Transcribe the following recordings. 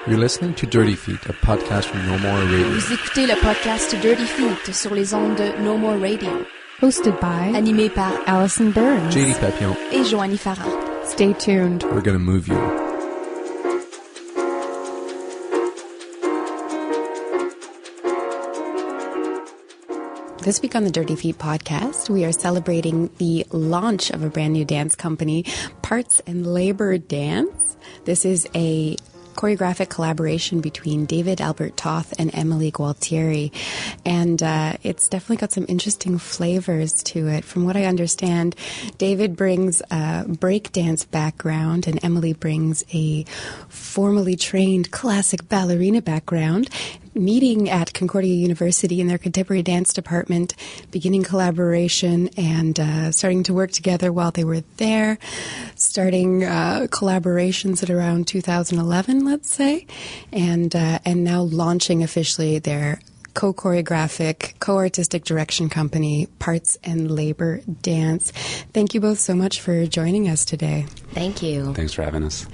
You're listening to Dirty Feet, a podcast from No More Radio. Vous écoutez le podcast Dirty Feet sur les ondes de No More Radio. Hosted by, animé par Allison Burns, JD Papillon, et Joanie Farah. Stay tuned. We're gonna move you. This week on the Dirty Feet podcast, we are celebrating the launch of a brand new dance company, Parts and Labor Dance. This is a choreographic collaboration between David Albert-Toth and Emily Gualtieri. And it's definitely got some interesting flavors to it. From what I understand, David brings a breakdance background and Emily brings a formally trained classic ballerina background. Meeting at Concordia University in their contemporary dance department, beginning collaboration and starting to work together while they were there, starting collaborations at around 2011, let's say, and now launching officially their co-choreographic, co-artistic direction company, Parts and Labor Dance. Thank you both so much for joining us today. Thank you. Thanks for having us.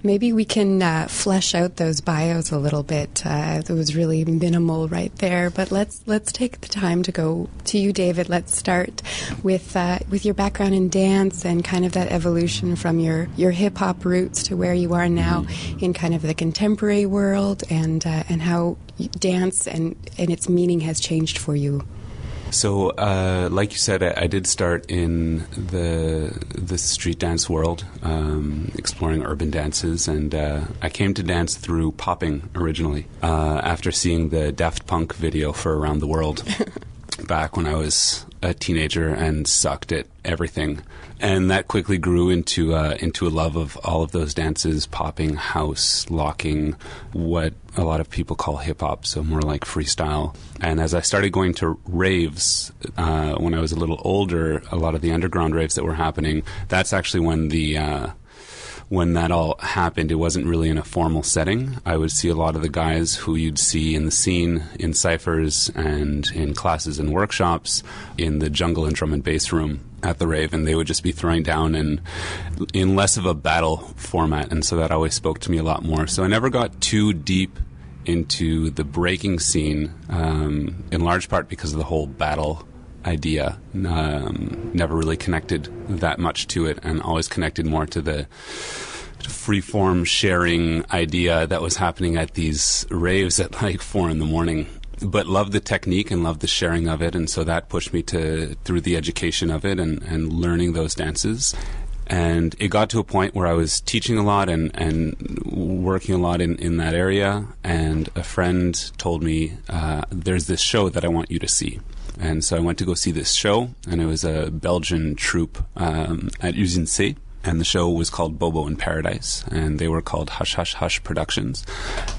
Maybe we can flesh out those bios a little bit. It was really minimal right there, but let's take the time to go to you, David. Let's start with your background in dance and kind of that evolution from your hip hop roots to where you are now in kind of the contemporary world, and how dance and its meaning has changed for you. So, like you said, I did start in the street dance world, exploring urban dances, and I came to dance through popping originally, after seeing the Daft Punk video for Around the World back when I was a teenager and sucked at everything. And that quickly grew into a love of all of those dances: popping, house, locking, what a lot of people call hip-hop, so more like freestyle. And as I started going to raves, when I was a little older, a lot of the underground raves that were happening, that's actually when that all happened. It wasn't really in a formal setting. I would see a lot of the guys who you'd see in the scene, in cyphers and in classes and workshops, in the jungle and drum and bass room at the rave, and they would just be throwing down and in less of a battle format, and so that always spoke to me a lot more. So I never got too deep into the breaking scene, in large part because of the whole battle idea. Never really connected that much to it, and always connected more to the free-form sharing idea that was happening at these raves at like 4 a.m. But loved the technique and loved the sharing of it, and so that pushed me through the education of it and learning those dances. And it got to a point where I was teaching a lot and working a lot in that area, and a friend told me, there's this show that I want you to see. And so I went to go see this show, and it was a Belgian troupe at UZNC, and the show was called Bobo in Paradise, and they were called Hush Hush Hush Productions.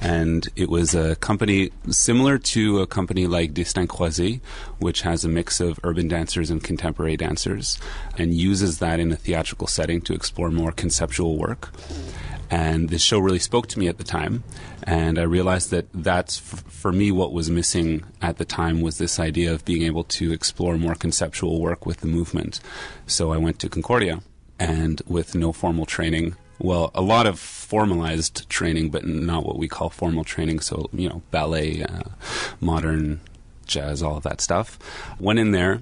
And it was a company similar to a company like Destin Croisé, which has a mix of urban dancers and contemporary dancers, and uses that in a theatrical setting to explore more conceptual work. And this show really spoke to me at the time, and I realized that that's, for me, what was missing at the time was this idea of being able to explore more conceptual work with the movement. So I went to Concordia, and with no formal training, well, a lot of formalized training, but not what we call formal training, so, ballet, modern, jazz, all of that stuff. Went in there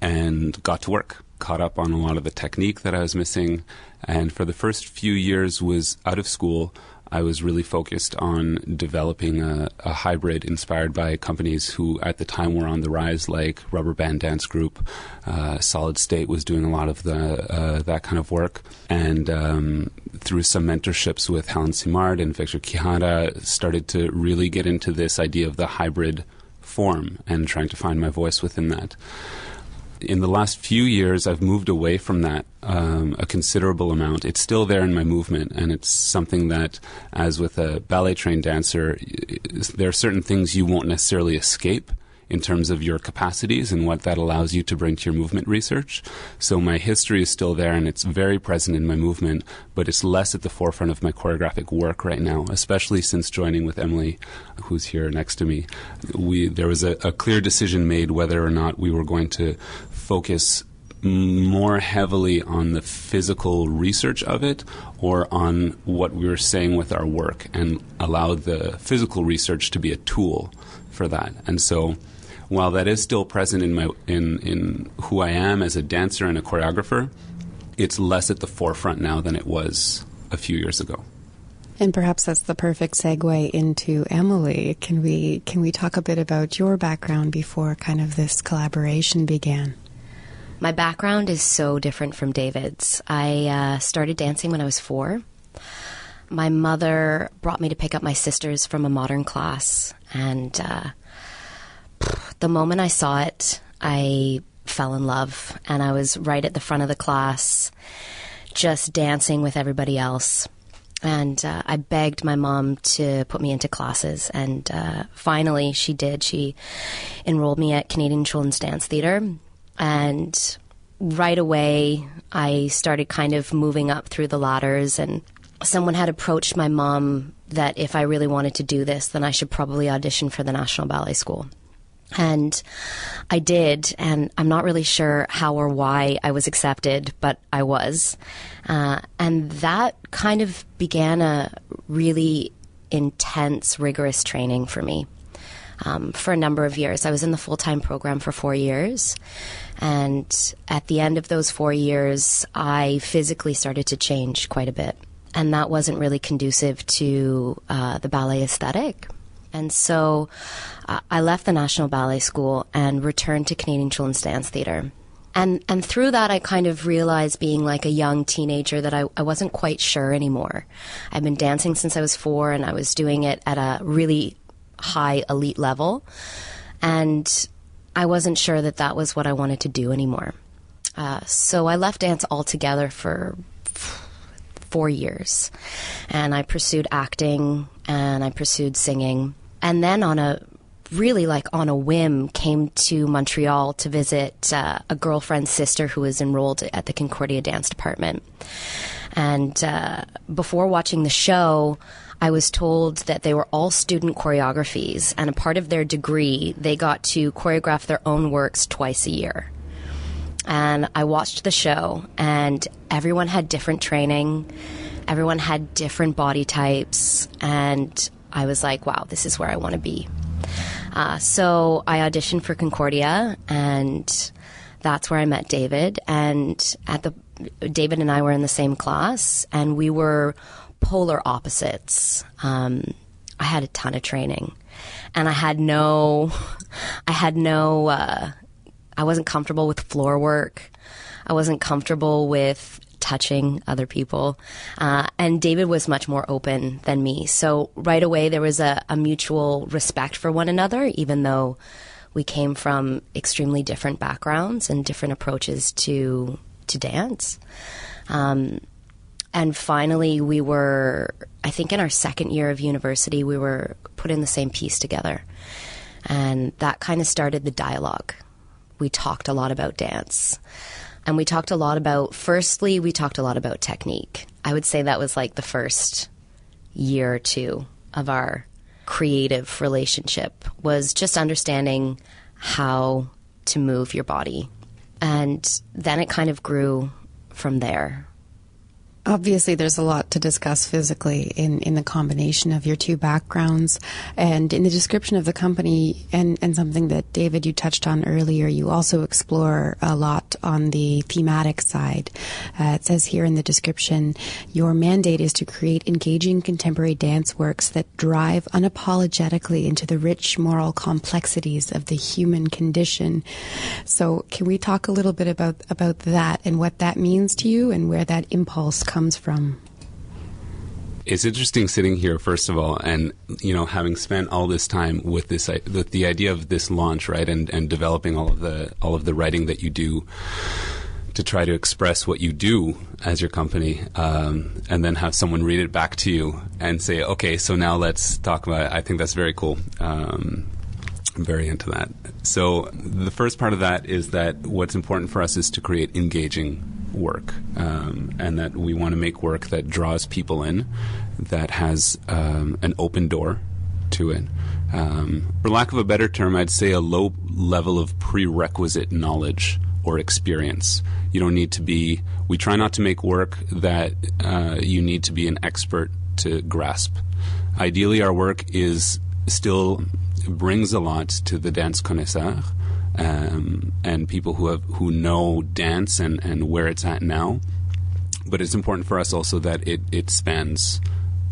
and got to work. Caught up on a lot of the technique that I was missing, and for the first few years was out of school. I was really focused on developing a hybrid inspired by companies who at the time were on the rise, like Rubber Band Dance Group. Solid State was doing a lot of that kind of work, and through some mentorships with Helen Simard and Victor Quijada, started to really get into this idea of the hybrid form and trying to find my voice within that. In the last few years, I've moved away from that a considerable amount. It's still there in my movement, and it's something that, as with a ballet-trained dancer, there are certain things you won't necessarily escape in terms of your capacities and what that allows you to bring to your movement research. So my history is still there, and it's very present in my movement, but it's less at the forefront of my choreographic work right now, especially since joining with Emily, who's here next to me. There was a clear decision made whether or not we were going to focus more heavily on the physical research of it or on what we were saying with our work, and allow the physical research to be a tool for that. And so while that is still present in who I am as a dancer and a choreographer, it's less at the forefront now than it was a few years ago. And perhaps that's the perfect segue into Emily. Can we talk a bit about your background before kind of this collaboration began? My background is so different from David's. I started dancing when I was 4. My mother brought me to pick up my sisters from a modern class, and the moment I saw it, I fell in love, and I was right at the front of the class, just dancing with everybody else. And I begged my mom to put me into classes, and finally she did. She enrolled me at Canadian Children's Dance Theatre, and right away I started kind of moving up through the ladders, and someone had approached my mom that if I really wanted to do this, then I should probably audition for the National Ballet School. And I did, and I'm not really sure how or why I was accepted, but I was. And that kind of began a really intense, rigorous training for me for a number of years. I was in the full-time program for 4 years, and at the end of those 4 years, I physically started to change quite a bit. And that wasn't really conducive to the ballet aesthetic. And so I left the National Ballet School and returned to Canadian Children's Dance Theatre. And through that, I kind of realized, being like a young teenager, that I wasn't quite sure anymore. I'd been dancing since I was 4, and I was doing it at a really high elite level. And I wasn't sure that that was what I wanted to do anymore. So I left dance altogether for 4 years. And I pursued acting, and I pursued singing. And then on a whim, came to Montreal to visit a girlfriend's sister who was enrolled at the Concordia Dance Department. And before watching the show, I was told that they were all student choreographies, and a part of their degree, they got to choreograph their own works twice a year. And I watched the show, and everyone had different training, everyone had different body types, and I was like, wow, this is where I want to be. So I auditioned for Concordia, and that's where I met David. And David and I were in the same class, and we were polar opposites. I had a ton of training, and I wasn't comfortable with floor work. I wasn't comfortable with touching other people. And David was much more open than me. So right away there was a mutual respect for one another, even though we came from extremely different backgrounds and different approaches to dance. And finally we were, I think in our second year of university, we were put in the same piece together. And that kind of started the dialogue. We talked a lot about dance. And we talked a lot about technique. I would say that was like the first year or two of our creative relationship, was just understanding how to move your body. And then it kind of grew from there. Obviously, there's a lot to discuss physically in the combination of your two backgrounds. And in the description of the company, and something that, David, you touched on earlier, you also explore a lot on the thematic side. It says here in the description, your mandate is to create engaging contemporary dance works that drive unapologetically into the rich moral complexities of the human condition. So can we talk a little bit about that and what that means to you and where that impulse comes from? It's interesting sitting here, first of all, and having spent all this time with the idea of this launch, right, and developing all of the writing that you do to try to express what you do as your company, and then have someone read it back to you and say, okay, so now let's talk about it. I think that's very cool. I'm very into that. So the first part of that is that what's important for us is to create engaging work, and that we want to make work that draws people in, that has an open door to it. For lack of a better term, I'd say a low level of prerequisite knowledge or experience. You don't need to be, we try not to make work that you need to be an expert to grasp. Ideally, our work is still brings a lot to the dance connaisseur and people who know dance and where it's at now. But it's important for us also that it spans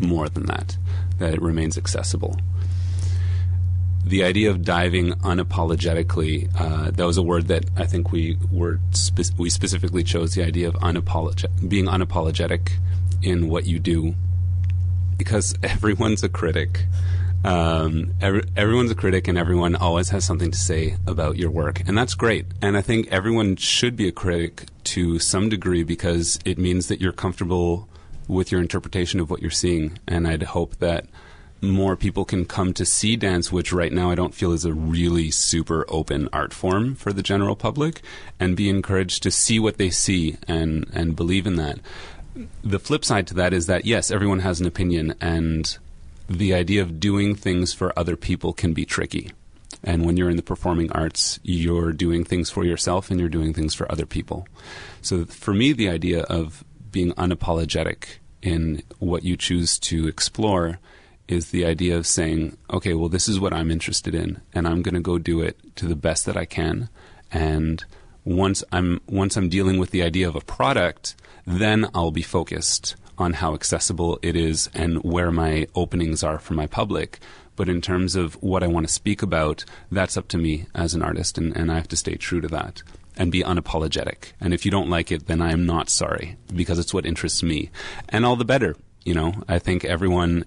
more than that it remains accessible. The idea of diving unapologetically, that was a word that I think we specifically chose, the idea of being unapologetic in what you do, because everyone's a critic. Everyone's a critic, and everyone always has something to say about your work, and that's great. And I think everyone should be a critic to some degree, because it means that you're comfortable with your interpretation of what you're seeing. And I'd hope that more people can come to see dance, which right now I don't feel is a really super open art form for the general public, and be encouraged to see what they see and believe in that. The flip side to that is that, yes, everyone has an opinion, and the idea of doing things for other people can be tricky. And when you're in the performing arts, you're doing things for yourself and you're doing things for other people. So for me, the idea of being unapologetic in what you choose to explore is the idea of saying, okay, well, this is what I'm interested in, and I'm going to go do it to the best that I can. And once I'm dealing with the idea of a product, then I'll be focused on how accessible it is and where my openings are for my public. But in terms of what I want to speak about, that's up to me as an artist, and I have to stay true to that and be unapologetic. And if you don't like it, then I am not sorry, because it's what interests me. And all the better, you know. I think everyone,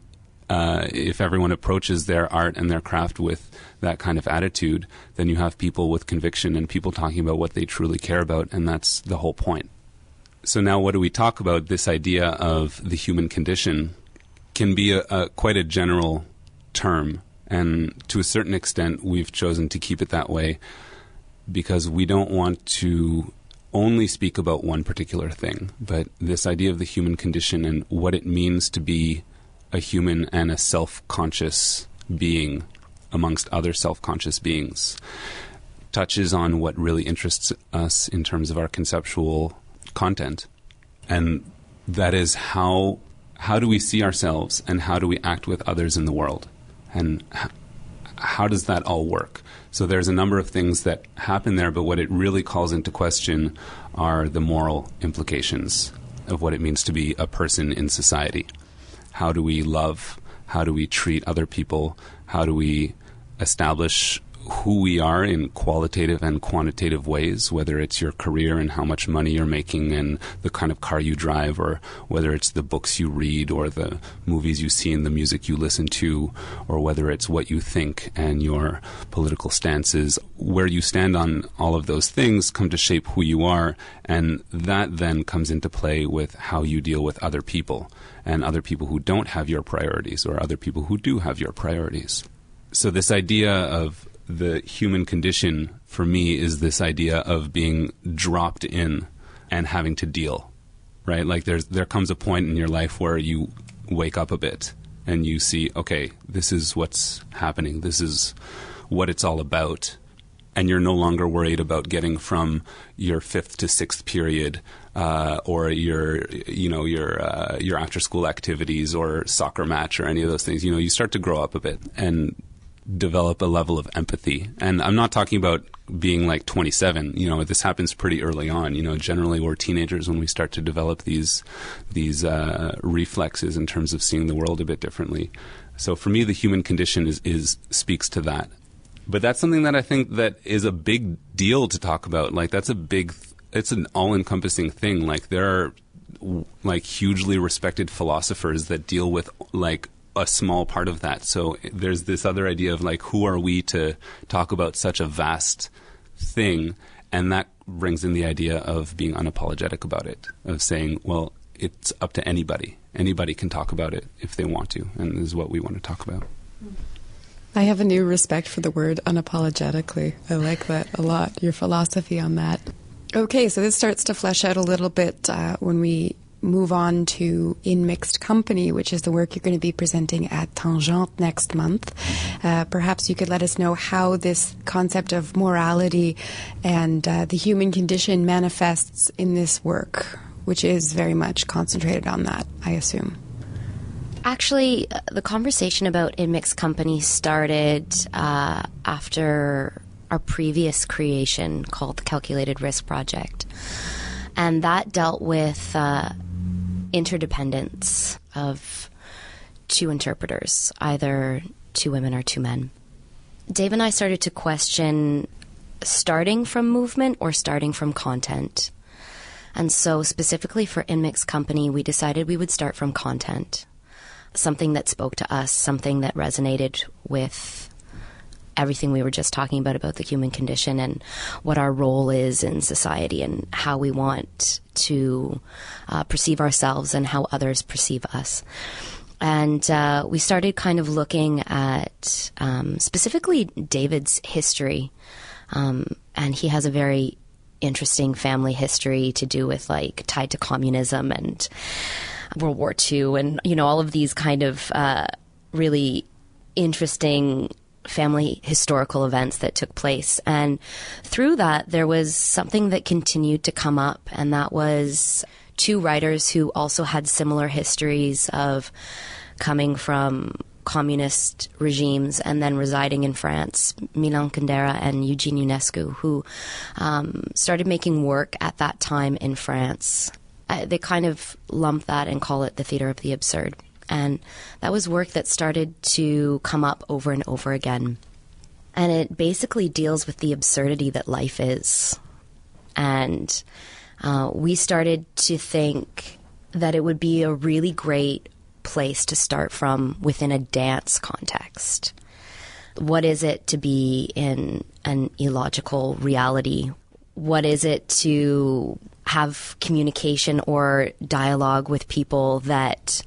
if everyone approaches their art and their craft with that kind of attitude, then you have people with conviction and people talking about what they truly care about, and that's the whole point. So now what do we talk about? This idea of the human condition can be quite a general term, and to a certain extent we've chosen to keep it that way because we don't want to only speak about one particular thing, but this idea of the human condition and what it means to be a human and a self-conscious being amongst other self-conscious beings touches on what really interests us in terms of our conceptual content, and that is how do we see ourselves and how do we act with others in the world, and how does that all work? So there's a number of things that happen there, but what it really calls into question are the moral implications of what it means to be a person in society. How do we love? How do we treat other people? How do we establish who we are in qualitative and quantitative ways, whether it's your career and how much money you're making and the kind of car you drive, or whether it's the books you read or the movies you see and the music you listen to, or whether it's what you think and your political stances. Where you stand on all of those things come to shape who you are, and that then comes into play with how you deal with other people and other people who don't have your priorities or other people who do have your priorities. So this idea of the human condition for me is this idea of being dropped in and having to deal, right? Like there comes a point in your life where you wake up a bit and you see, okay, this is what's happening. This is what it's all about. And you're no longer worried about getting from your 5th to 6th period or your after school activities or soccer match or any of those things. You know, you start to grow up a bit and develop a level of empathy. And I'm not talking about being like 27. You know, this happens pretty early on. You know, generally we're teenagers when we start to develop these reflexes in terms of seeing the world a bit differently. So for me, the human condition is speaks to that. But that's something that I think that is a big deal to talk about. Like it's an all-encompassing thing. Like there are like hugely respected philosophers that deal with like a small part of that. So there's this other idea of like, who are we to talk about such a vast thing? And that brings in the idea of being unapologetic about it, of saying, well, it's up to anybody. Anybody can talk about it if they want to, and this is what we want to talk about. I have a new respect for the word unapologetically. I like that a lot, your philosophy on that. Okay, so this starts to flesh out a little bit when we move on to In Mixed Company, which is the work you're going to be presenting at Tangente next month. Perhaps you could let us know how this concept of morality and the human condition manifests in this work, which is very much concentrated on that, I assume. Actually, the conversation about In Mixed Company started after our previous creation called the Calculated Risk Project. And that dealt with interdependence of two interpreters, either two women or two men. Dave and I started to question starting from movement or starting from content. And so specifically for In Mixed Company, we decided we would start from content. Something that spoke to us, something that resonated with everything we were just talking about the human condition and what our role is in society and how we want to perceive ourselves and how others perceive us. And we started kind of looking at specifically David's history. And he has a very interesting family history to do with tied to communism and World War II and, all of these kind of really interesting family historical events that took place. And through that, there was something that continued to come up, and that was two writers who also had similar histories of coming from communist regimes and then residing in France, Milan Kundera and Eugene Ionescu, who started making work at that time in France. They kind of lump that and call it the theater of the absurd. And that was work that started to come up over and over again. And it basically deals with the absurdity that life is. And we started to think that it would be a really great place to start from within a dance context. What is it to be in an illogical reality? What is it to have communication or dialogue with people that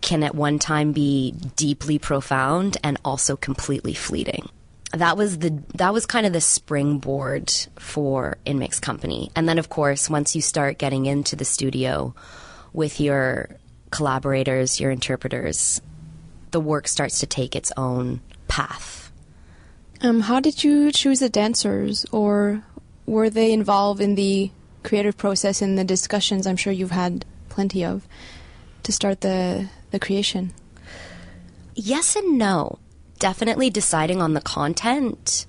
can at one time be deeply profound and also completely fleeting? That was kind of the springboard for In Mixed Company. And then, of course, once you start getting into the studio with your collaborators, your interpreters, the work starts to take its own path. How did you choose the dancers, or were they involved in the creative process and the discussions I'm sure you've had plenty of to start the creation? Yes and no. Definitely deciding on the content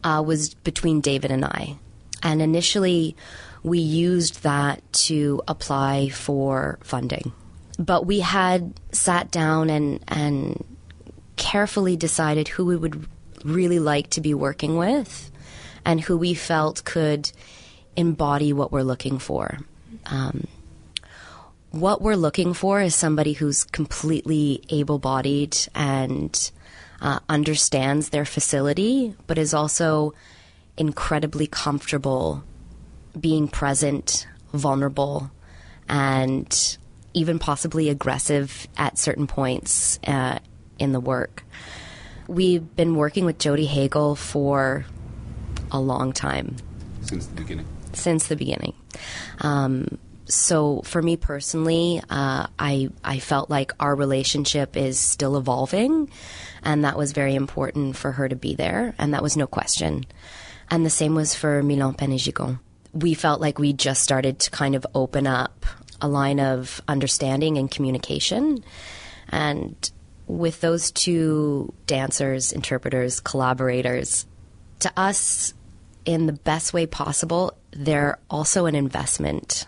was between David and I. And initially, we used that to apply for funding. But we had sat down and carefully decided who we would really like to be working with and who we felt could embody what we're looking for. What we're looking for is somebody who's completely able-bodied and understands their facility, but is also incredibly comfortable being present, vulnerable, and even possibly aggressive at certain points in the work. We've been working with Jody Hagel for a long time. Since the beginning. So for me personally, I felt like our relationship is still evolving, and that was very important for her to be there, and that was no question. And the same was for Milan Penegigon. We felt like we just started to kind of open up a line of understanding and communication. And with those two dancers, interpreters, collaborators, to us, in the best way possible, they're also an investment.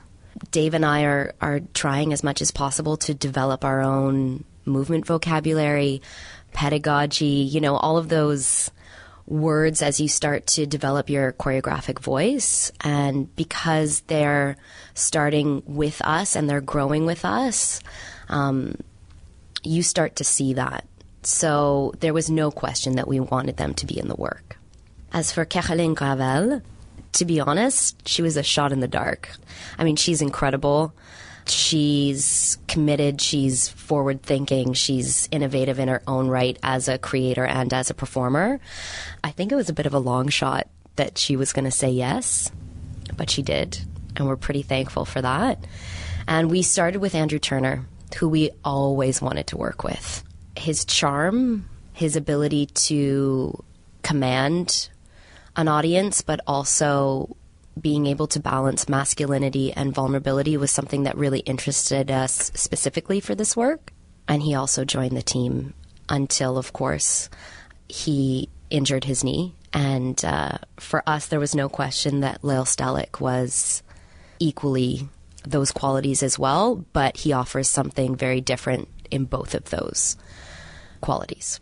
Dave and I are trying as much as possible to develop our own movement vocabulary, pedagogy, all of those words as you start to develop your choreographic voice. And because they're starting with us and they're growing with us, you start to see that. So there was no question that we wanted them to be in the work. As for Caroline Gravel, to be honest, she was a shot in the dark. I mean, she's incredible. She's committed. She's forward-thinking. She's innovative in her own right as a creator and as a performer. I think it was a bit of a long shot that she was going to say yes, but she did, and we're pretty thankful for that. And we started with Andrew Turner, who we always wanted to work with. His charm, his ability to command an audience, but also being able to balance masculinity and vulnerability was something that really interested us specifically for this work. And he also joined the team until, of course, he injured his knee. And for us, there was no question that Lael Stellick was equally those qualities as well, but he offers something very different in both of those qualities.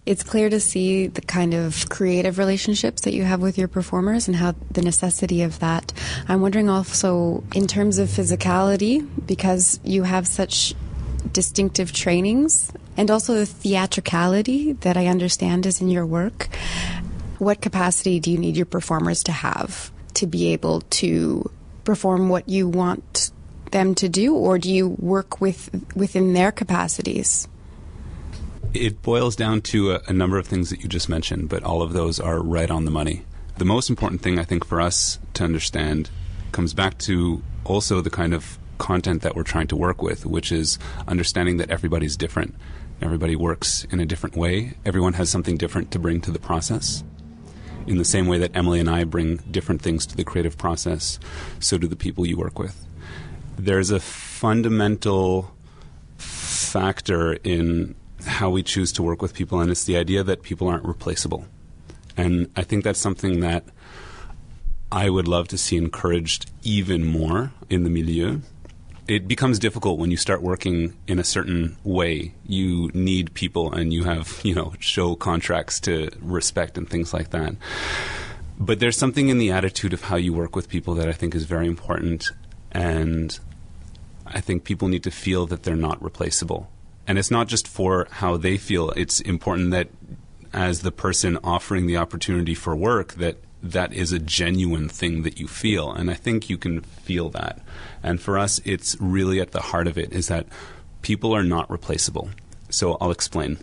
It's clear to see the kind of creative relationships that you have with your performers and how the necessity of that. I'm wondering also in terms of physicality, because you have such distinctive trainings, and also the theatricality that I understand is in your work. What capacity do you need your performers to have to be able to perform what you want them to do, or do you work within their capacities? It boils down to a number of things that you just mentioned, but all of those are right on the money. The most important thing, I think, for us to understand comes back to also the kind of content that we're trying to work with, which is understanding that everybody's different. Everybody works in a different way. Everyone has something different to bring to the process. In the same way that Emily and I bring different things to the creative process, so do the people you work with. There's a fundamental factor in how we choose to work with people, and it's the idea that people aren't replaceable. And I think that's something that I would love to see encouraged even more in the milieu. It becomes difficult when you start working in a certain way. You need people, and you have, show contracts to respect and things like that. But there's something in the attitude of how you work with people that I think is very important, and I think people need to feel that they're not replaceable. And it's not just for how they feel. It's important that as the person offering the opportunity for work, that is a genuine thing that you feel. And I think you can feel that. And for us, it's really at the heart of it is that people are not replaceable. So I'll explain.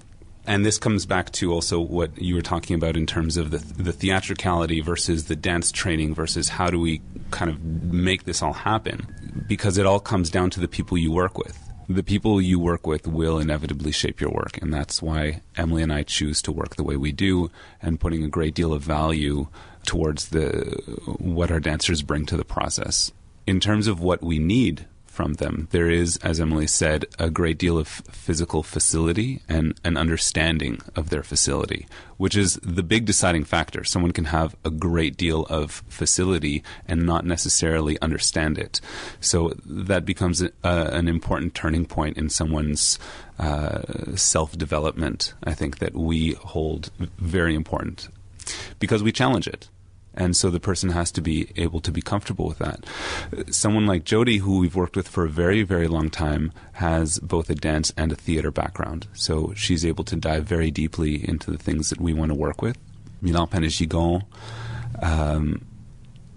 And this comes back to also what you were talking about in terms of the theatricality versus the dance training versus how do we kind of make this all happen? Because it all comes down to the people you work with. The people you work with will inevitably shape your work, and that's why Emily and I choose to work the way we do and putting a great deal of value towards what our dancers bring to the process. In terms of what we need from them, there is, as Emily said, a great deal of physical facility and an understanding of their facility, which is the big deciding factor. Someone can have a great deal of facility and not necessarily understand it. So that becomes an important turning point in someone's self-development, I think, that we hold very important because we challenge it. And so the person has to be able to be comfortable with that. Someone like Jody, who we've worked with for a very, very long time, has both a dance and a theater background. So she's able to dive very deeply into the things that we want to work with. Milan Panegigon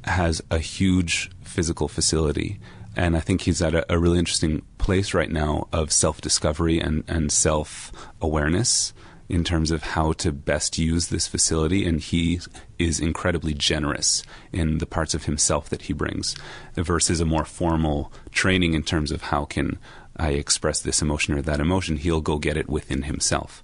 has a huge physical facility. And I think he's at a really interesting place right now of self-discovery and self-awareness in terms of how to best use this facility, and he is incredibly generous in the parts of himself that he brings versus a more formal training in terms of how can I express this emotion or that emotion. He'll go get it within himself.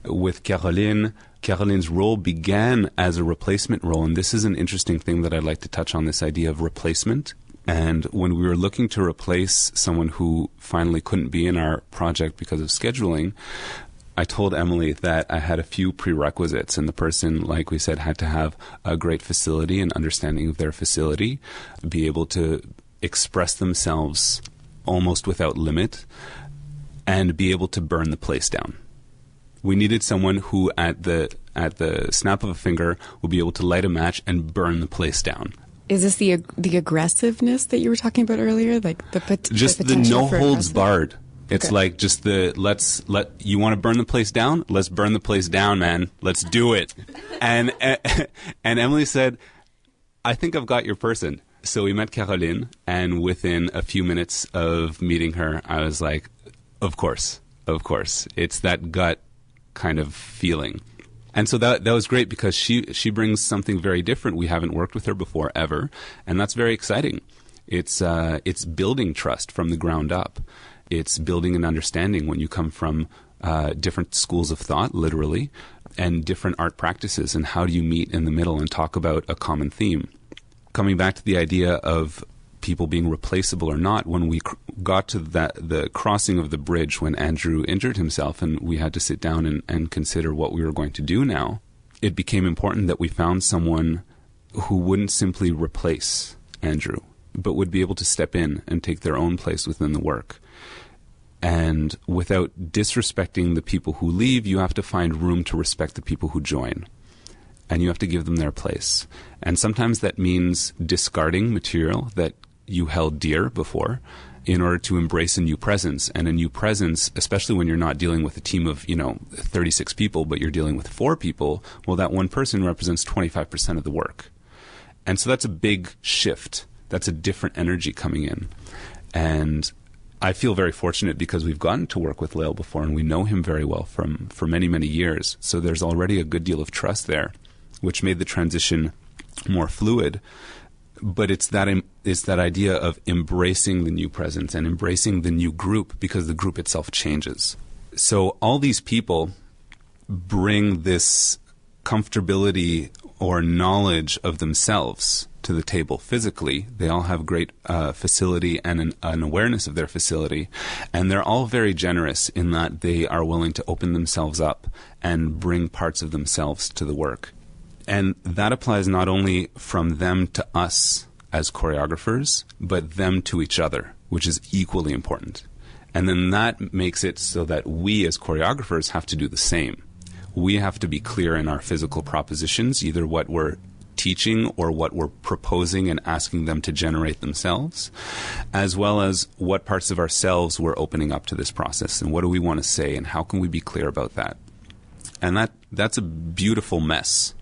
With Caroline's role began as a replacement role, and this is an interesting thing that I'd like to touch on, this idea of replacement. And when we were looking to replace someone who finally couldn't be in our project because of scheduling, I told Emily that I had a few prerequisites, and the person, like we said, had to have a great facility and understanding of their facility, be able to express themselves almost without limit, and be able to burn the place down. We needed someone who, at the snap of a finger, would be able to light a match and burn the place down. Is this the aggressiveness that you were talking about earlier, like just the no holds barred? It's okay. Like just you want to burn the place down? Let's burn the place down, man. Let's do it. And Emily said, I think I've got your person. So we met Caroline, and within a few minutes of meeting her, I was like, of course. It's that gut kind of feeling. And so that was great because she brings something very different. We haven't worked with her before ever, and that's very exciting. It's building trust from the ground up. It's building an understanding when you come from different schools of thought, literally, and different art practices, and how do you meet in the middle and talk about a common theme. Coming back to the idea of people being replaceable or not, when we got to the crossing of the bridge when Andrew injured himself and we had to sit down and consider what we were going to do now, it became important that we found someone who wouldn't simply replace Andrew, but would be able to step in and take their own place within the work. And without disrespecting the people who leave, you have to find room to respect the people who join. And you have to give them their place. And sometimes that means discarding material that you held dear before in order to embrace a new presence. And a new presence, especially when you're not dealing with a team of, 36 people, but you're dealing with 4 people, well, that one person represents 25% of the work. And so that's a big shift. That's a different energy coming in. And I feel very fortunate because we've gotten to work with Lael before and we know him very well for many, many years. So there's already a good deal of trust there, which made the transition more fluid. But it's that idea of embracing the new presence and embracing the new group, because the group itself changes. So all these people bring this comfortability or knowledge of themselves to the table physically. They all have great facility and an awareness of their facility. And they're all very generous in that they are willing to open themselves up and bring parts of themselves to the work. And that applies not only from them to us as choreographers, but them to each other, which is equally important. And then that makes it so that we as choreographers have to do the same. We have to be clear in our physical propositions, either what we're teaching or what we're proposing and asking them to generate themselves, as well as what parts of ourselves we're opening up to this process and what do we want to say and how can we be clear about that. And that's a beautiful mess.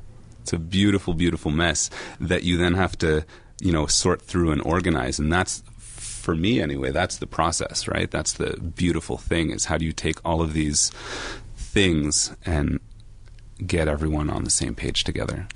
It's a beautiful, beautiful mess that you then have to, sort through and organize. And that's, for me anyway, that's the process, right? That's the beautiful thing, is how do you take all of these things and get everyone on the same page together.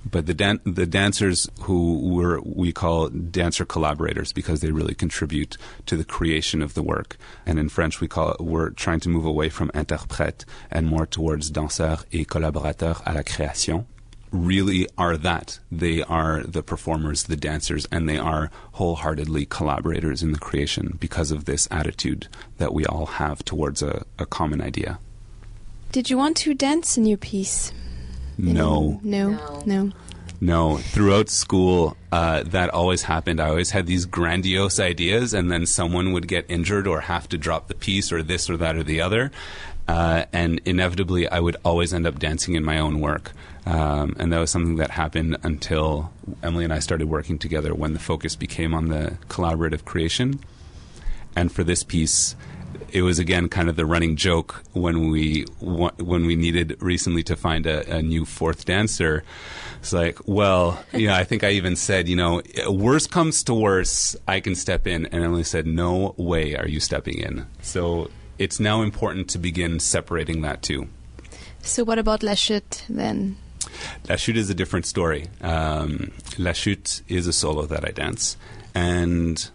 But the dancers who we call dancer collaborators, because they really contribute to the creation of the work. And in French, we're trying to move away from interprète and more towards danseurs et collaborateurs à la création. Really are that. They are the performers, the dancers, and they are wholeheartedly collaborators in the creation because of this attitude that we all have towards a common idea. Did you want to dance in your piece? No. No. Throughout school, that always happened. I always had these grandiose ideas, and then someone would get injured or have to drop the piece or this or that or the other. And inevitably, I would always end up dancing in my own work. And that was something that happened until Emily and I started working together, when the focus became on the collaborative creation. And for this piece, it was again kind of the running joke when we needed recently to find a new 4th dancer. It's like, well, I think I even said, worst comes to worse, I can step in. And Emily said, no way are you stepping in. So it's now important to begin separating that too. So what about La Chute then? La Chute is a different story. La Chute is a solo that I dance. And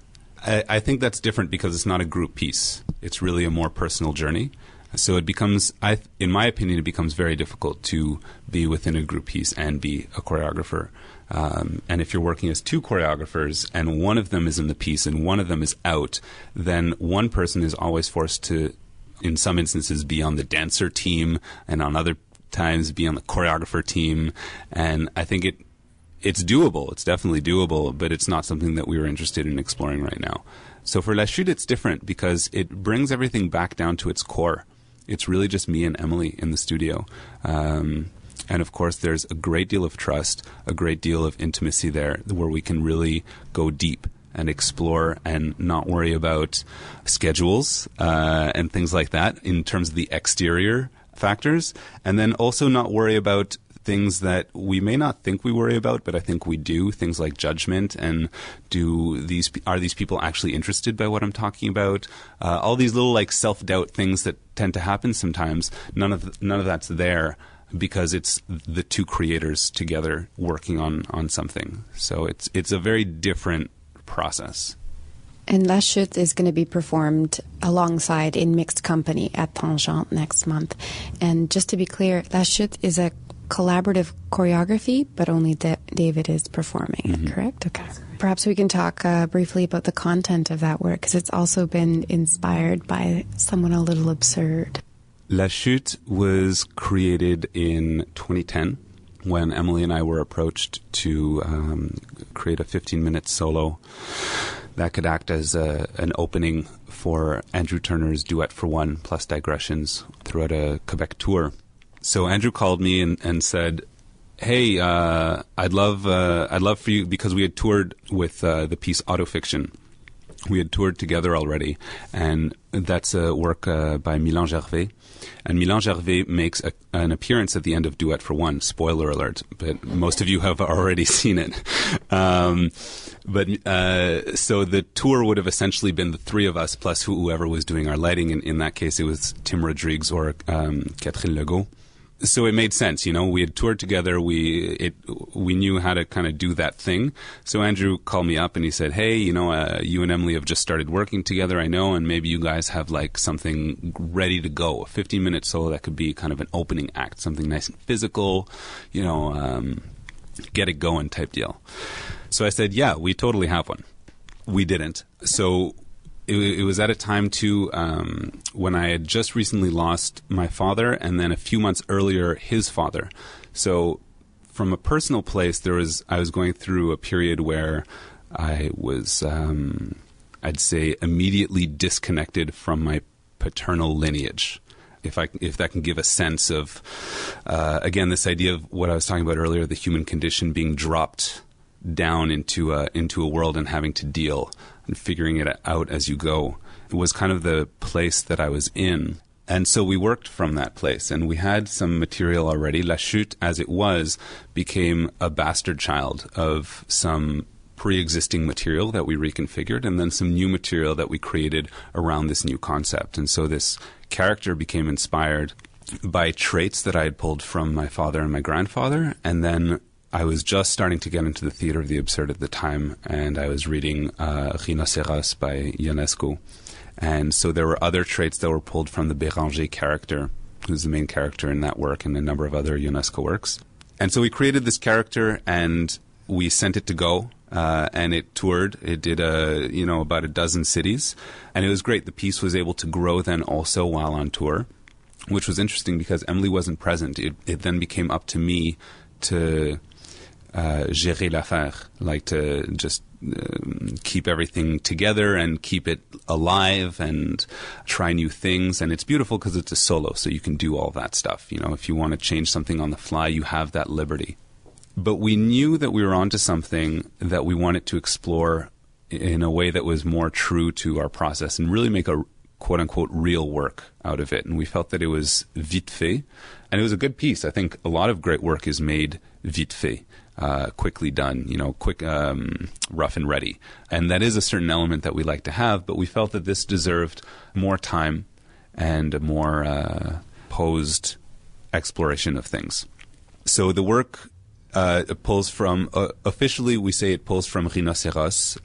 I think that's different because it's not a group piece. It's really a more personal journey. So it becomes, in my opinion, it becomes very difficult to be within a group piece and be a choreographer. And if you're working as 2 choreographers and one of them is in the piece and one of them is out, then one person is always forced to, in some instances, be on the dancer team, and on other times be on the choreographer team. And I think it's doable. It's definitely doable, but it's not something that we were interested in exploring right now. So for La Chute, it's different because it brings everything back down to its core. It's really just me and Emily in the studio. And of course, there's a great deal of trust, a great deal of intimacy there, where we can really go deep and explore and not worry about schedules and things like that in terms of the exterior factors. And then also not worry about things that we may not think we worry about, but I think we do. Things like judgment and are these people actually interested by what I'm talking about? All these little self-doubt things that tend to happen sometimes. None of that's there because it's the 2 creators together working on something. So it's a very different process. And La Chute is going to be performed alongside in mixed company at Tangente next month. And just to be clear, La Chute is a collaborative choreography, but only David is performing it, correct? Okay. Perhaps we can talk briefly about the content of that work, because it's also been inspired by someone a little absurd. La Chute was created in 2010 when Emily and I were approached to create a 15-minute solo that could act as an opening for Andrew Turner's Duet for One plus digressions throughout a Quebec tour. So Andrew called me and said, "Hey, I'd love for you," because we had toured with the piece Autofiction. We had toured together already, and that's a work by Milan Gervais. And Milan Gervais makes an appearance at the end of Duet for One. Spoiler alert, but most of you have already seen it. So the tour would have essentially been the three of us plus whoever was doing our lighting. In that case, it was Tim Rodrigues or Catherine Legault. So it made sense, we had toured together. We knew how to kind of do that thing. So Andrew called me up and he said, "Hey, you and Emily have just started working together, I know, and maybe you guys have like something ready to go, a 15-minute solo that could be kind of an opening act, something nice and physical, get it going type deal." So I said, "Yeah, we totally have one." We didn't. So it was at a time, too, when I had just recently lost my father, and then a few months earlier, his father. So from a personal place, I was going through a period where I was, I'd say, immediately disconnected from my paternal lineage. If that can give a sense of, again, this idea of what I was talking about earlier, the human condition being dropped down into a world and having to deal and figuring it out as you go. It was kind of the place that I was in. And so we worked from that place, and we had some material already. La Chute, as it was, became a bastard child of some pre-existing material that we reconfigured, and then some new material that we created around this new concept. And so this character became inspired by traits that I had pulled from my father and my grandfather, and then I was just starting to get into the theater of the absurd at the time, and I was reading Rhinocéros by Ionesco. And so there were other traits that were pulled from the Béranger character, who's the main character in that work and a number of other Ionesco works. And so we created this character, and we sent it to go, and it toured. It did about a dozen cities, and it was great. The piece was able to grow then also while on tour, which was interesting because Emily wasn't present. It then became up to me to gérer l'affaire, like to just keep everything together and keep it alive and try new things. And it's beautiful because it's a solo, so you can do all that stuff. If you want to change something on the fly, you have that liberty. But we knew that we were onto something that we wanted to explore in a way that was more true to our process and really make a quote-unquote real work out of it. And we felt that it was vite fait, and it was a good piece. I think a lot of great work is made vite fait. Quickly done, quick, rough and ready. And that is a certain element that we like to have, but we felt that this deserved more time and a more posed exploration of things. So the work pulls from, officially we say it pulls from Rhinocéros,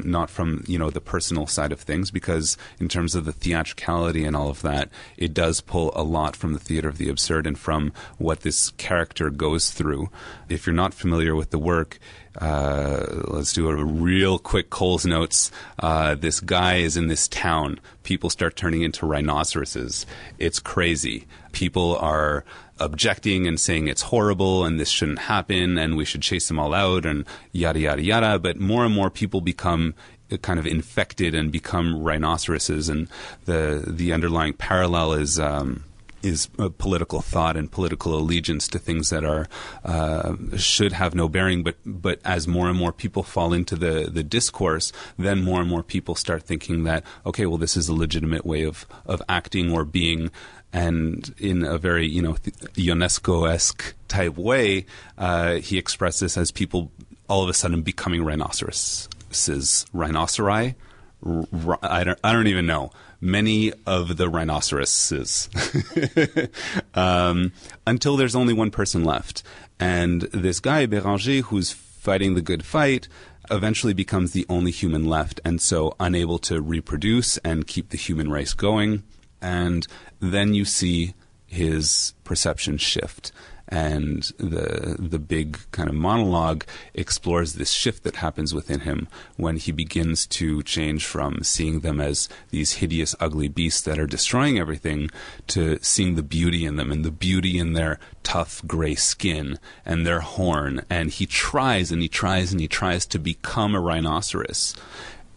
not from, the personal side of things, because in terms of the theatricality and all of that, it does pull a lot from the theater of the absurd and from what this character goes through. If you're not familiar with the work, let's do a real quick Cole's Notes. This guy is in this town. People start turning into rhinoceroses. It's crazy. People are objecting and saying it's horrible and this shouldn't happen and we should chase them all out and yada, yada, yada. But more and more people become kind of infected and become rhinoceroses. And the underlying parallel is political thought and political allegiance to things that are should have no bearing. But as more and more people fall into the discourse, then more and more people start thinking that, okay, well, this is a legitimate way of acting or being. And in a very, Ionesco-esque type way, he expressed this as people all of a sudden becoming rhinoceroses. Rhinoceri? I don't even know. Many of the rhinoceroses. Until there's only one person left. And this guy, Béranger, who's fighting the good fight, eventually becomes the only human left, and so unable to reproduce and keep the human race going. And then you see his perception shift. And the big kind of monologue explores this shift that happens within him when he begins to change from seeing them as these hideous, ugly beasts that are destroying everything to seeing the beauty in them and the beauty in their tough gray skin and their horn. And he tries and he tries and he tries to become a rhinoceros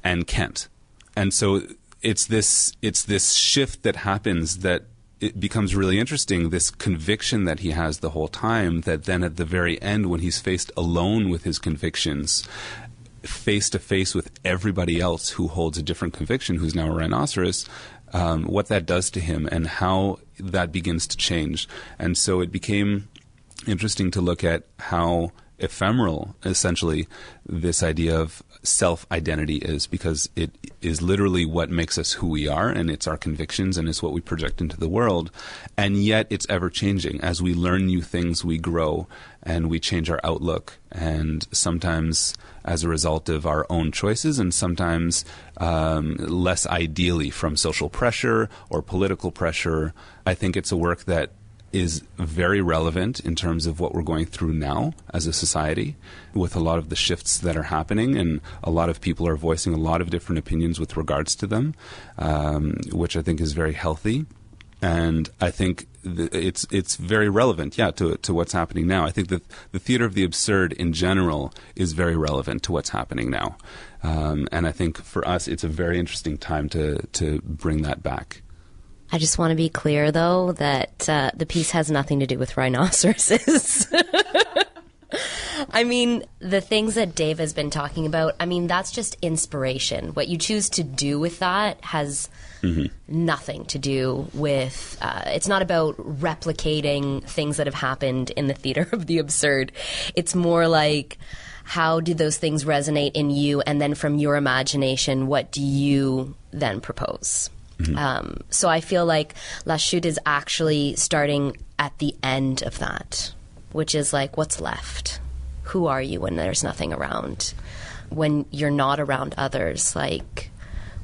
and can't. And so it's this shift that happens that it becomes really interesting, this conviction that he has the whole time, that then at the very end, when he's faced alone with his convictions, face to face with everybody else who holds a different conviction, who's now a rhinoceros, what that does to him and how that begins to change. And so it became interesting to look at how ephemeral, essentially, this idea of self-identity is, because it is literally what makes us who we are, and it's our convictions, and it's what we project into the world. And yet it's ever-changing. As we learn new things, we grow, and we change our outlook. And sometimes as a result of our own choices, and sometimes less ideally from social pressure or political pressure. I think it's a work that is very relevant in terms of what we're going through now as a society, with a lot of the shifts that are happening, and a lot of people are voicing a lot of different opinions with regards to them, which I think is very healthy. And I think it's very relevant, to what's happening now. I think that the theater of the absurd in general is very relevant to what's happening now. And I think for us, it's a very interesting time to bring that back. I just want to be clear, though, that the piece has nothing to do with rhinoceroses. I mean, the things that Dave has been talking about, I mean, that's just inspiration. What you choose to do with that has nothing to do with, it's not about replicating things that have happened in the theater of the absurd. It's more like, how do those things resonate in you? And then from your imagination, what do you then propose? So I feel like La Chute is actually starting at the end of that, which is like, what's left? Who are you when there's nothing around? When you're not around others, like,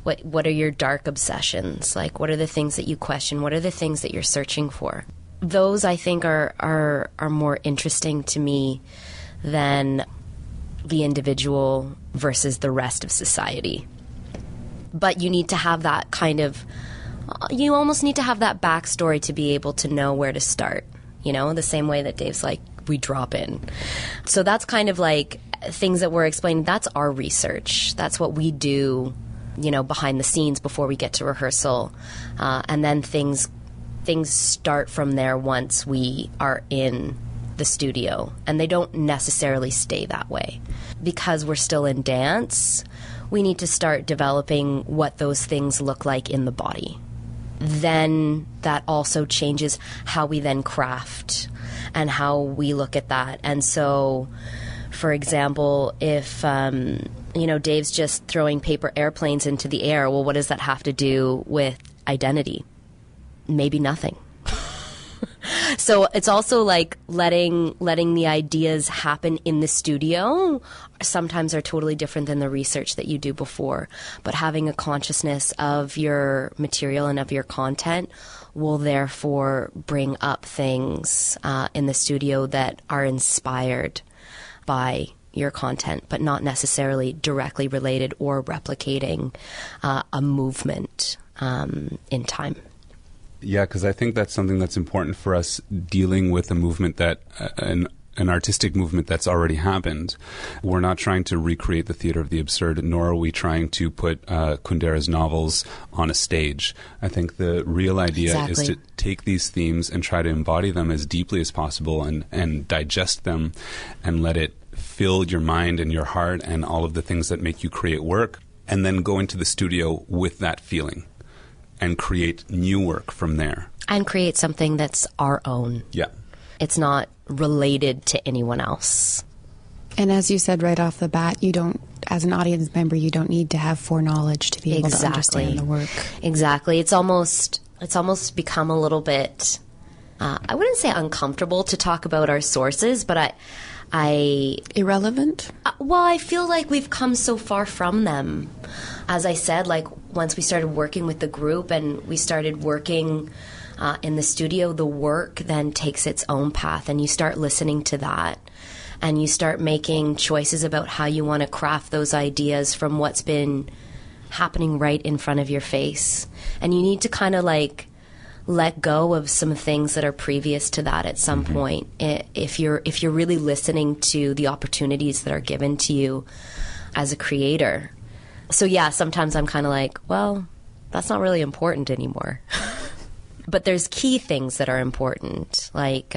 what are your dark obsessions? Like, what are the things that you question? What are the things that you're searching for? Those, I think, are more interesting to me than the individual versus the rest of society. But you need to have that kind of, you almost need to have that backstory to be able to know where to start, you know, the same way that Dave's like, we drop in. So that's kind of like things that we're explaining. That's our research. That's what we do, you know, behind the scenes before we get to rehearsal. And then things start from there once we are in the studio. And they don't necessarily stay that way. Because we're still in dance, we need to start developing what those things look like in the body. Then that also changes how we then craft and how we look at that. And so, for example, if, you know, Dave's just throwing paper airplanes into the air, well, what does that have to do with identity? Maybe nothing. So it's also like letting the ideas happen in the studio sometimes are totally different than the research that you do before. But having a consciousness of your material and of your content will therefore bring up things in the studio that are inspired by your content, but not necessarily directly related or replicating a movement in time. Yeah, because I think that's something that's important for us, dealing with a movement that, an artistic movement that's already happened. We're not trying to recreate the theater of the absurd, nor are we trying to put Kundera's novels on a stage. I think the real idea is to take these themes and try to embody them as deeply as possible and digest them and let it fill your mind and your heart and all of the things that make you create work, and then go into the studio with that feeling and create new work from there. And create something that's our own. Yeah. It's not related to anyone else. And as you said right off the bat, you don't, as an audience member, you don't need to have foreknowledge to be able to understand the work. Exactly. It's almost become a little bit, I wouldn't say uncomfortable to talk about our sources, but Irrelevant? Well, I feel like we've come so far from them. As I said, like once we started working with the group and we started working in the studio, the work then takes its own path, and you start listening to that. And you start making choices about how you want to craft those ideas from what's been happening right in front of your face. And you need to kind of like let go of some things that are previous to that at some point. If you're really listening to the opportunities that are given to you as a creator. So yeah, sometimes I'm kind of like, well, that's not really important anymore. But there's key things that are important, like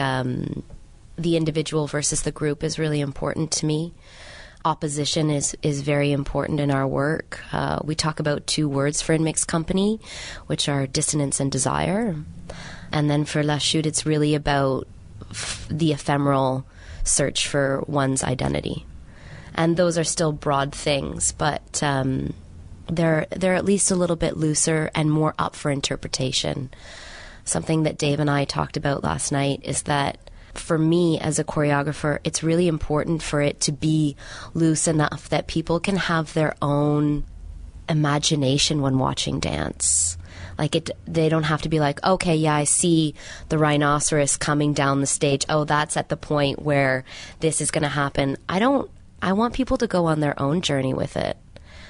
the individual versus the group is really important to me. Opposition is very important in our work. We talk about 2 words for In Mixed Company, which are dissonance and desire. And then for La Chute, it's really about the ephemeral search for one's identity. And those are still broad things, but they're at least a little bit looser and more up for interpretation. Something that Dave and I talked about last night is that for me as a choreographer, it's really important for it to be loose enough that people can have their own imagination when watching dance. Like they don't have to be like, okay, yeah, I see the rhinoceros coming down the stage. Oh, that's at the point where this is going to happen. I want people to go on their own journey with it.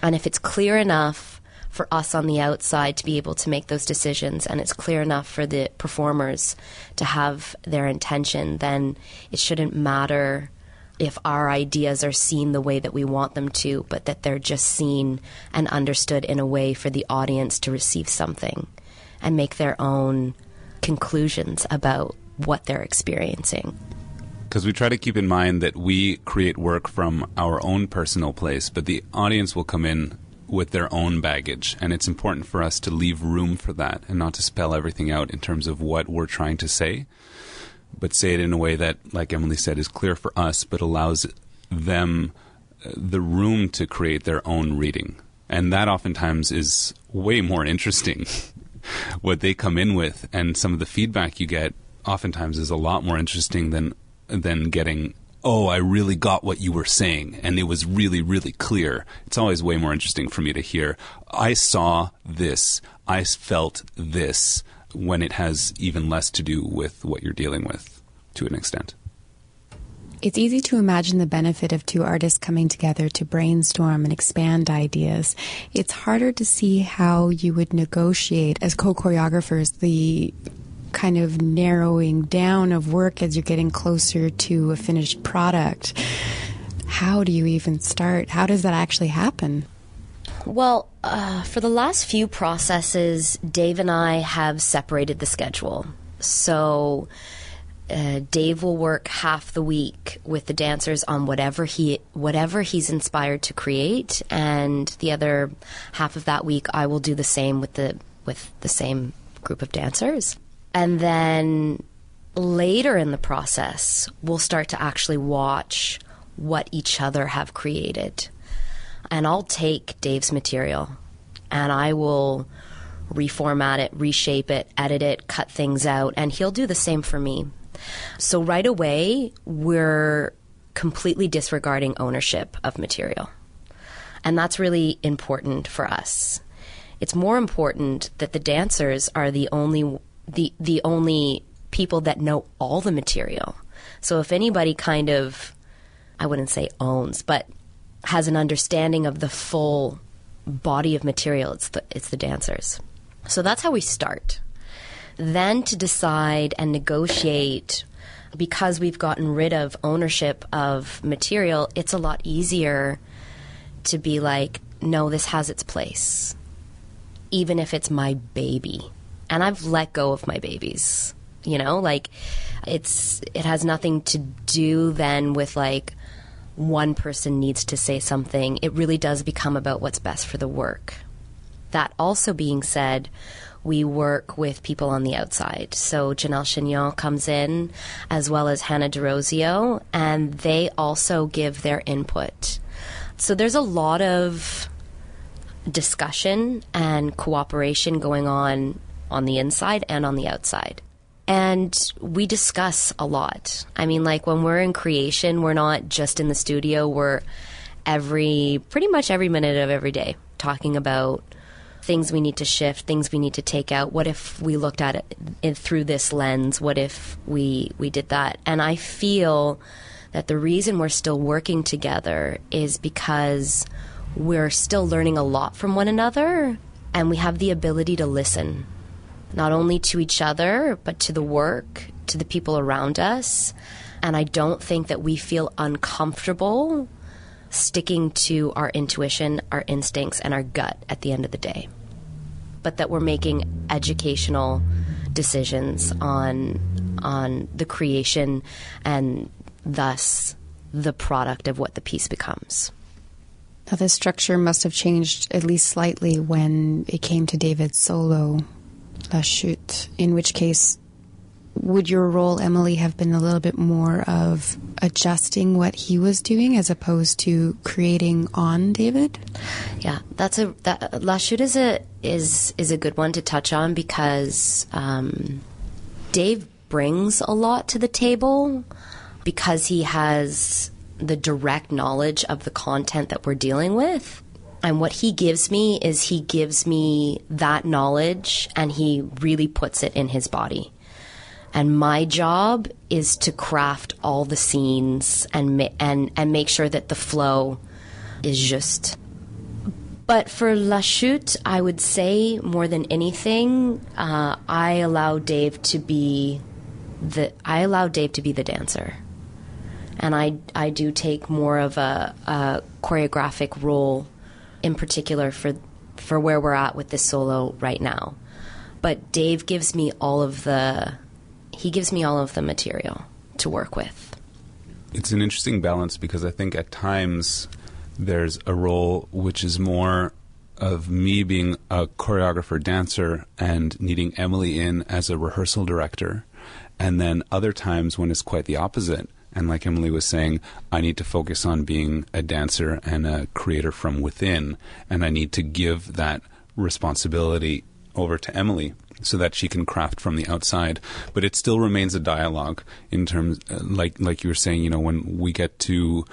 And if it's clear enough for us on the outside to be able to make those decisions, and it's clear enough for the performers to have their intention, then it shouldn't matter if our ideas are seen the way that we want them to, but that they're just seen and understood in a way for the audience to receive something and make their own conclusions about what they're experiencing. Because we try to keep in mind that we create work from our own personal place, but the audience will come in with their own baggage, and it's important for us to leave room for that and not to spell everything out in terms of what we're trying to say, but say it in a way that, like Emily said, is clear for us, but allows them the room to create their own reading. And that oftentimes is way more interesting, what they come in with, and some of the feedback you get oftentimes is a lot more interesting than getting, oh, I really got what you were saying, and it was really, really clear. It's always way more interesting for me to hear, I saw this, I felt this, when it has even less to do with what you're dealing with, to an extent. It's easy to imagine the benefit of 2 artists coming together to brainstorm and expand ideas. It's harder to see how you would negotiate as co-choreographers the kind of narrowing down of work as you're getting closer to a finished product. How do you even start? How does that actually happen? Well, for the last few processes, Dave and I have separated the schedule. So Dave will work half the week with the dancers on whatever he's inspired to create, and the other half of that week I will do the same with the same group of dancers. And then later in the process, we'll start to actually watch what each other have created. And I'll take Dave's material and I will reformat it, reshape it, edit it, cut things out, and he'll do the same for me. So right away, we're completely disregarding ownership of material. And that's really important for us. It's more important that the dancers are the only people that know all the material. So if anybody kind of, I wouldn't say owns, but has an understanding of the full body of material, it's the dancers. So that's how we start. Then to decide and negotiate, because we've gotten rid of ownership of material, it's a lot easier to be like, no, this has its place, even if it's my baby. And I've let go of my babies, like it has nothing to do then with like one person needs to say something. It really does become about what's best for the work. That also being said, we work with people on the outside. So Janelle Chignon comes in, as well as Hannah DeRosio, and they also give their input. So there's a lot of discussion and cooperation going on the inside and on the outside. And we discuss a lot. I mean, like when we're in creation, we're not just in the studio. We're pretty much every minute of every day talking about things we need to shift, things we need to take out. What if we looked at it through this lens? What if we did that? And I feel that the reason we're still working together is because we're still learning a lot from one another, and we have the ability to listen, not only to each other, but to the work, to the people around us. And I don't think that we feel uncomfortable sticking to our intuition, our instincts, and our gut at the end of the day. But that we're making educational decisions on the creation and thus the product of what the piece becomes. Now, the structure must have changed at least slightly when it came to David's solo, La Chute, in which case, would your role, Emily, have been a little bit more of adjusting what he was doing as opposed to creating on David? Yeah, La Chute is a good one to touch on because Dave brings a lot to the table because he has the direct knowledge of the content that we're dealing with. And what he gives me is he gives me that knowledge and he really puts it in his body. And my job is to craft all the scenes and make sure that the flow is just. But for La Chute, I would say more than anything, I allow Dave to be the dancer. And I do take more of a choreographic role, in particular for where we're at with this solo right now. But Dave gives me all of the material to work with. It's an interesting balance because I think at times there's a role which is more of me being a choreographer dancer and needing Emily in as a rehearsal director. And then other times when it's quite the opposite. And like Emily was saying, I need to focus on being a dancer and a creator from within. And I need to give that responsibility over to Emily so that she can craft from the outside. But it still remains a dialogue in terms, like you were saying, you know, when we get to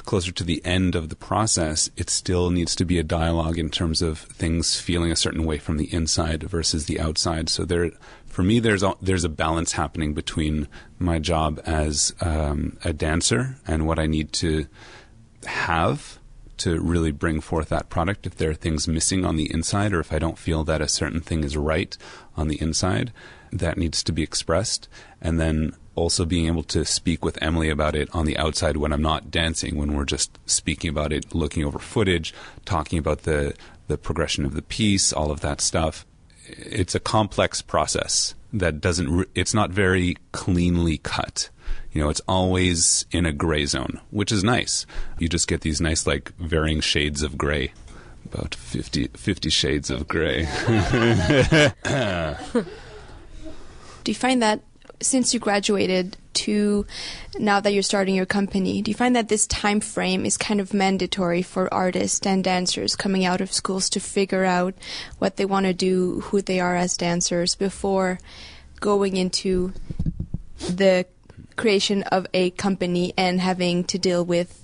closer to the end of the process, it still needs to be a dialogue in terms of things feeling a certain way from the inside versus the outside. So for me, there's a balance happening between my job as a dancer and what I need to have to really bring forth that product. If there are things missing on the inside, or if I don't feel that a certain thing is right on the inside, that needs to be expressed. And then also being able to speak with Emily about it on the outside when I'm not dancing, when we're just speaking about it, looking over footage, talking about the progression of the piece, all of that stuff. It's a complex process that it's not very cleanly cut. You know, it's always in a gray zone, which is nice. You just get these nice, like, varying shades of gray. About 50 shades of gray. Do you find that since you graduated to now that you're starting your company, do you find that this time frame is kind of mandatory for artists and dancers coming out of schools to figure out what they want to do, who they are as dancers, before going into the creation of a company and having to deal with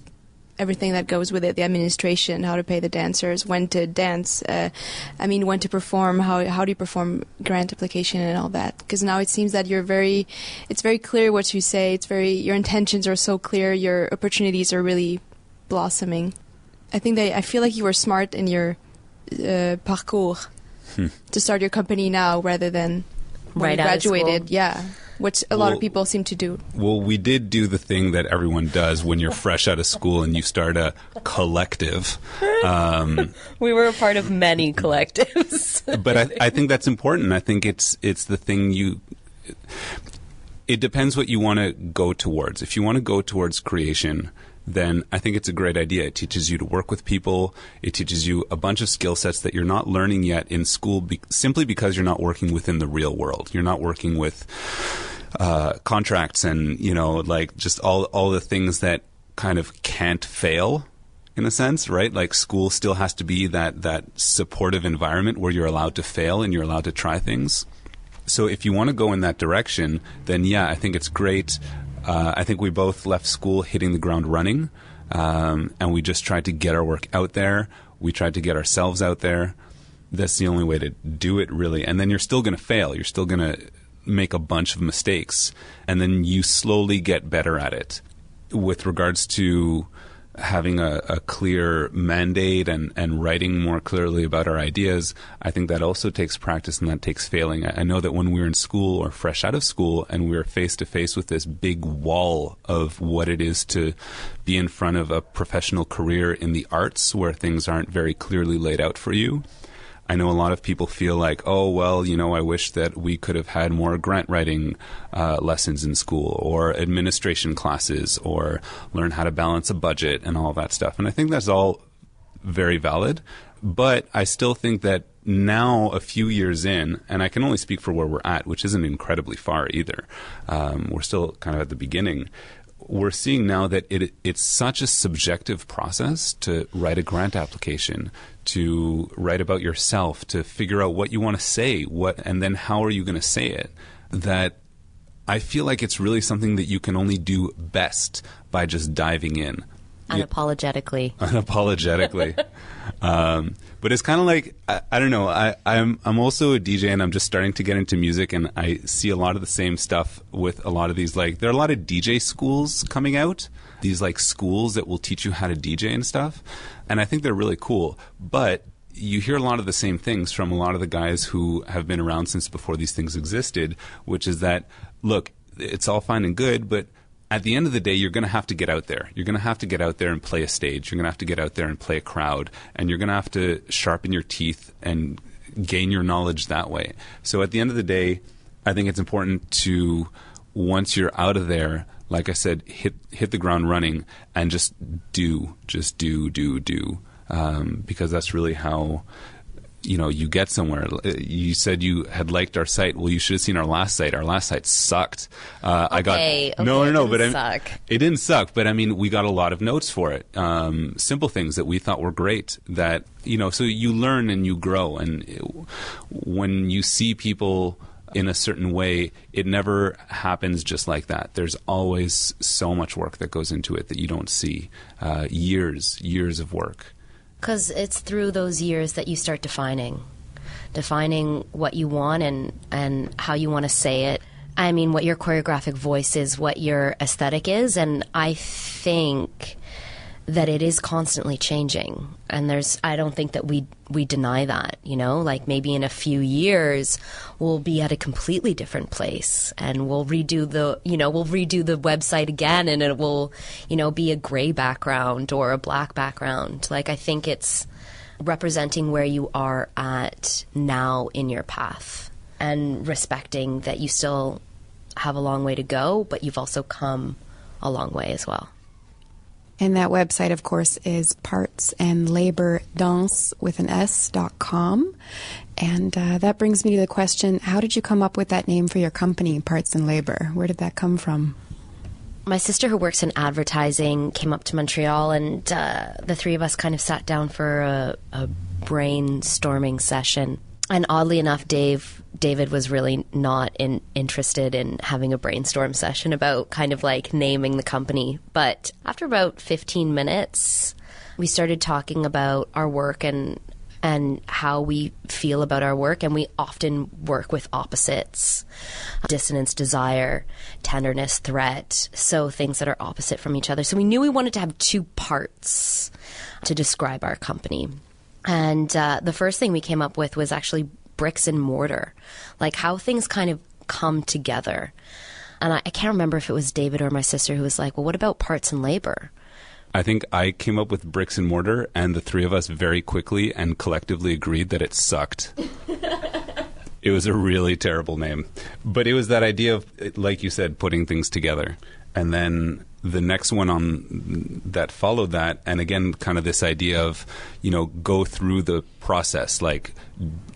everything that goes with it, the administration, how to pay the dancers, when to dance, when to perform, how do you perform grant application and all that? Because now it seems that it's very clear what you say, your intentions are so clear, your opportunities are really blossoming. I feel like you were smart in your parcours to start your company now rather than when right you graduated. Out of school. Yeah. Which a lot of people seem to do. Well, we did do the thing that everyone does when you're fresh out of school and you start a collective. We were a part of many collectives. But I think that's important. I think it's the thing it depends what you want to go towards. If you want to go towards creation, then I think it's a great idea. It teaches you to work with people. It teaches you a bunch of skill sets that you're not learning yet in school simply because you're not working within the real world. You're not working with contracts and, you know, like just all the things that kind of can't fail in a sense, right? Like school still has to be that supportive environment where you're allowed to fail and you're allowed to try things. So if you want to go in that direction, then yeah, I think it's great. I think we both left school hitting the ground running, and we just tried to get our work out there. We tried to get ourselves out there. That's the only way to do it, really. And then you're still going to fail. You're still going to make a bunch of mistakes, and then you slowly get better at it. With regards to having a clear mandate and writing more clearly about our ideas, I think that also takes practice and that takes failing. I know that when we were in school or fresh out of school and we were face to face with this big wall of what it is to be in front of a professional career in the arts where things aren't very clearly laid out for you, I know a lot of people feel like, oh, well, I wish that we could have had more grant writing lessons in school or administration classes or learn how to balance a budget and all that stuff. And I think that's all very valid. But I still think that now, a few years in, and I can only speak for where we're at, which isn't incredibly far either. We're still kind of at the beginning. We're seeing now that it's such a subjective process to write a grant application, to write about yourself, to figure out what you want to say, and then how are you going to say it, that I feel like it's really something that you can only do best by just diving in. Unapologetically. Unapologetically. But it's kind of like, I don't know, I'm also a DJ and I'm just starting to get into music, and I see a lot of the same stuff with a lot of these, like, there are a lot of DJ schools coming out, these like schools that will teach you how to DJ and stuff. And I think they're really cool. But you hear a lot of the same things from a lot of the guys who have been around since before these things existed, which is that, look, it's all fine and good, but at the end of the day, you're going to have to get out there. You're going to have to get out there and play a stage. You're going to have to get out there and play a crowd. And you're going to have to sharpen your teeth and gain your knowledge that way. So at the end of the day, I think it's important to, once you're out of there, like I said, hit the ground running and just do. Because that's really how you get somewhere. You said you had liked our site. Well, you should have seen our last site. Our last site sucked. No, but it didn't suck. But I mean, we got a lot of notes for it. Simple things that we thought were great. That so you learn and you grow. And when you see people in a certain way, it never happens just like that. There's always so much work that goes into it that you don't see. Years of work. Because it's through those years that you start defining what you want and how you want to say it. I mean, what your choreographic voice is, what your aesthetic is, and I think that it is constantly changing. And I don't think that we deny that, like maybe in a few years we'll be at a completely different place and we'll redo the website again, and it will, be a gray background or a black background. Like, I think it's representing where you are at now in your path and respecting that you still have a long way to go, but you've also come a long way as well. And that website, of course, is partsandlabordance.com. And that brings me to the question, how did you come up with that name for your company, Parts and Labor? Where did that come from? My sister, who works in advertising, came up to Montreal, and the three of us kind of sat down for a brainstorming session. And oddly enough, David was really not interested in having a brainstorm session about kind of like naming the company. But after about 15 minutes, we started talking about our work and how we feel about our work. And we often work with opposites: dissonance, desire, tenderness, threat. So things that are opposite from each other. So we knew we wanted to have two parts to describe our company. And the first thing we came up with was actually bricks and mortar, like how things kind of come together. And I can't remember if it was David or my sister who was like, well, what about parts and labor? I think I came up with bricks and mortar, and the three of us very quickly and collectively agreed that it sucked. It was a really terrible name. But it was that idea of, like you said, putting things together. And then the next one on that followed that, and again, kind of this idea of, go through the process, like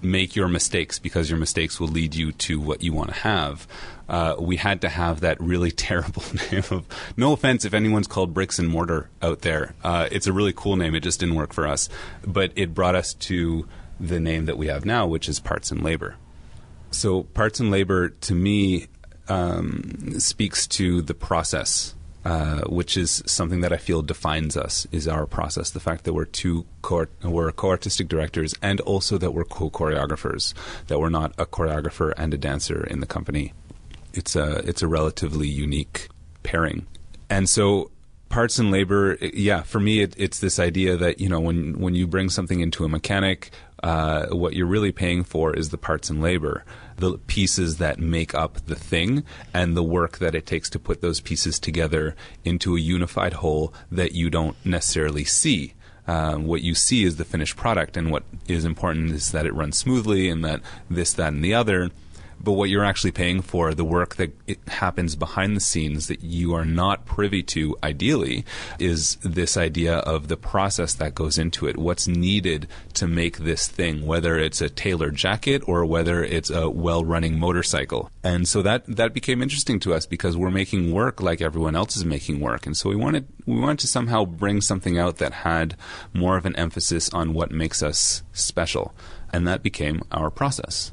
make your mistakes, because your mistakes will lead you to what you want to have. We had to have that really terrible name of, no offense if anyone's called Bricks and Mortar out there. It's a really cool name. It just didn't work for us. But it brought us to the name that we have now, which is Parts and Labor. So parts and labor, to me, speaks to the process, which is something that I feel defines us, is our process. The fact that we're we're co-artistic directors, and also that we're co-choreographers, that we're not a choreographer and a dancer in the company. It's a relatively unique pairing. And so parts and labor, for me, it's this idea that, when you bring something into a mechanic, what you're really paying for is the parts and labor, the pieces that make up the thing, and the work that it takes to put those pieces together into a unified whole that you don't necessarily see. What you see is the finished product, and what is important is that it runs smoothly, and that this, that, and the other. But what you're actually paying for, the work that happens behind the scenes that you are not privy to, ideally, is this idea of the process that goes into it. What's needed to make this thing, whether it's a tailored jacket or whether it's a well-running motorcycle. And so that became interesting to us, because we're making work like everyone else is making work. And so we wanted to somehow bring something out that had more of an emphasis on what makes us special. And that became our process.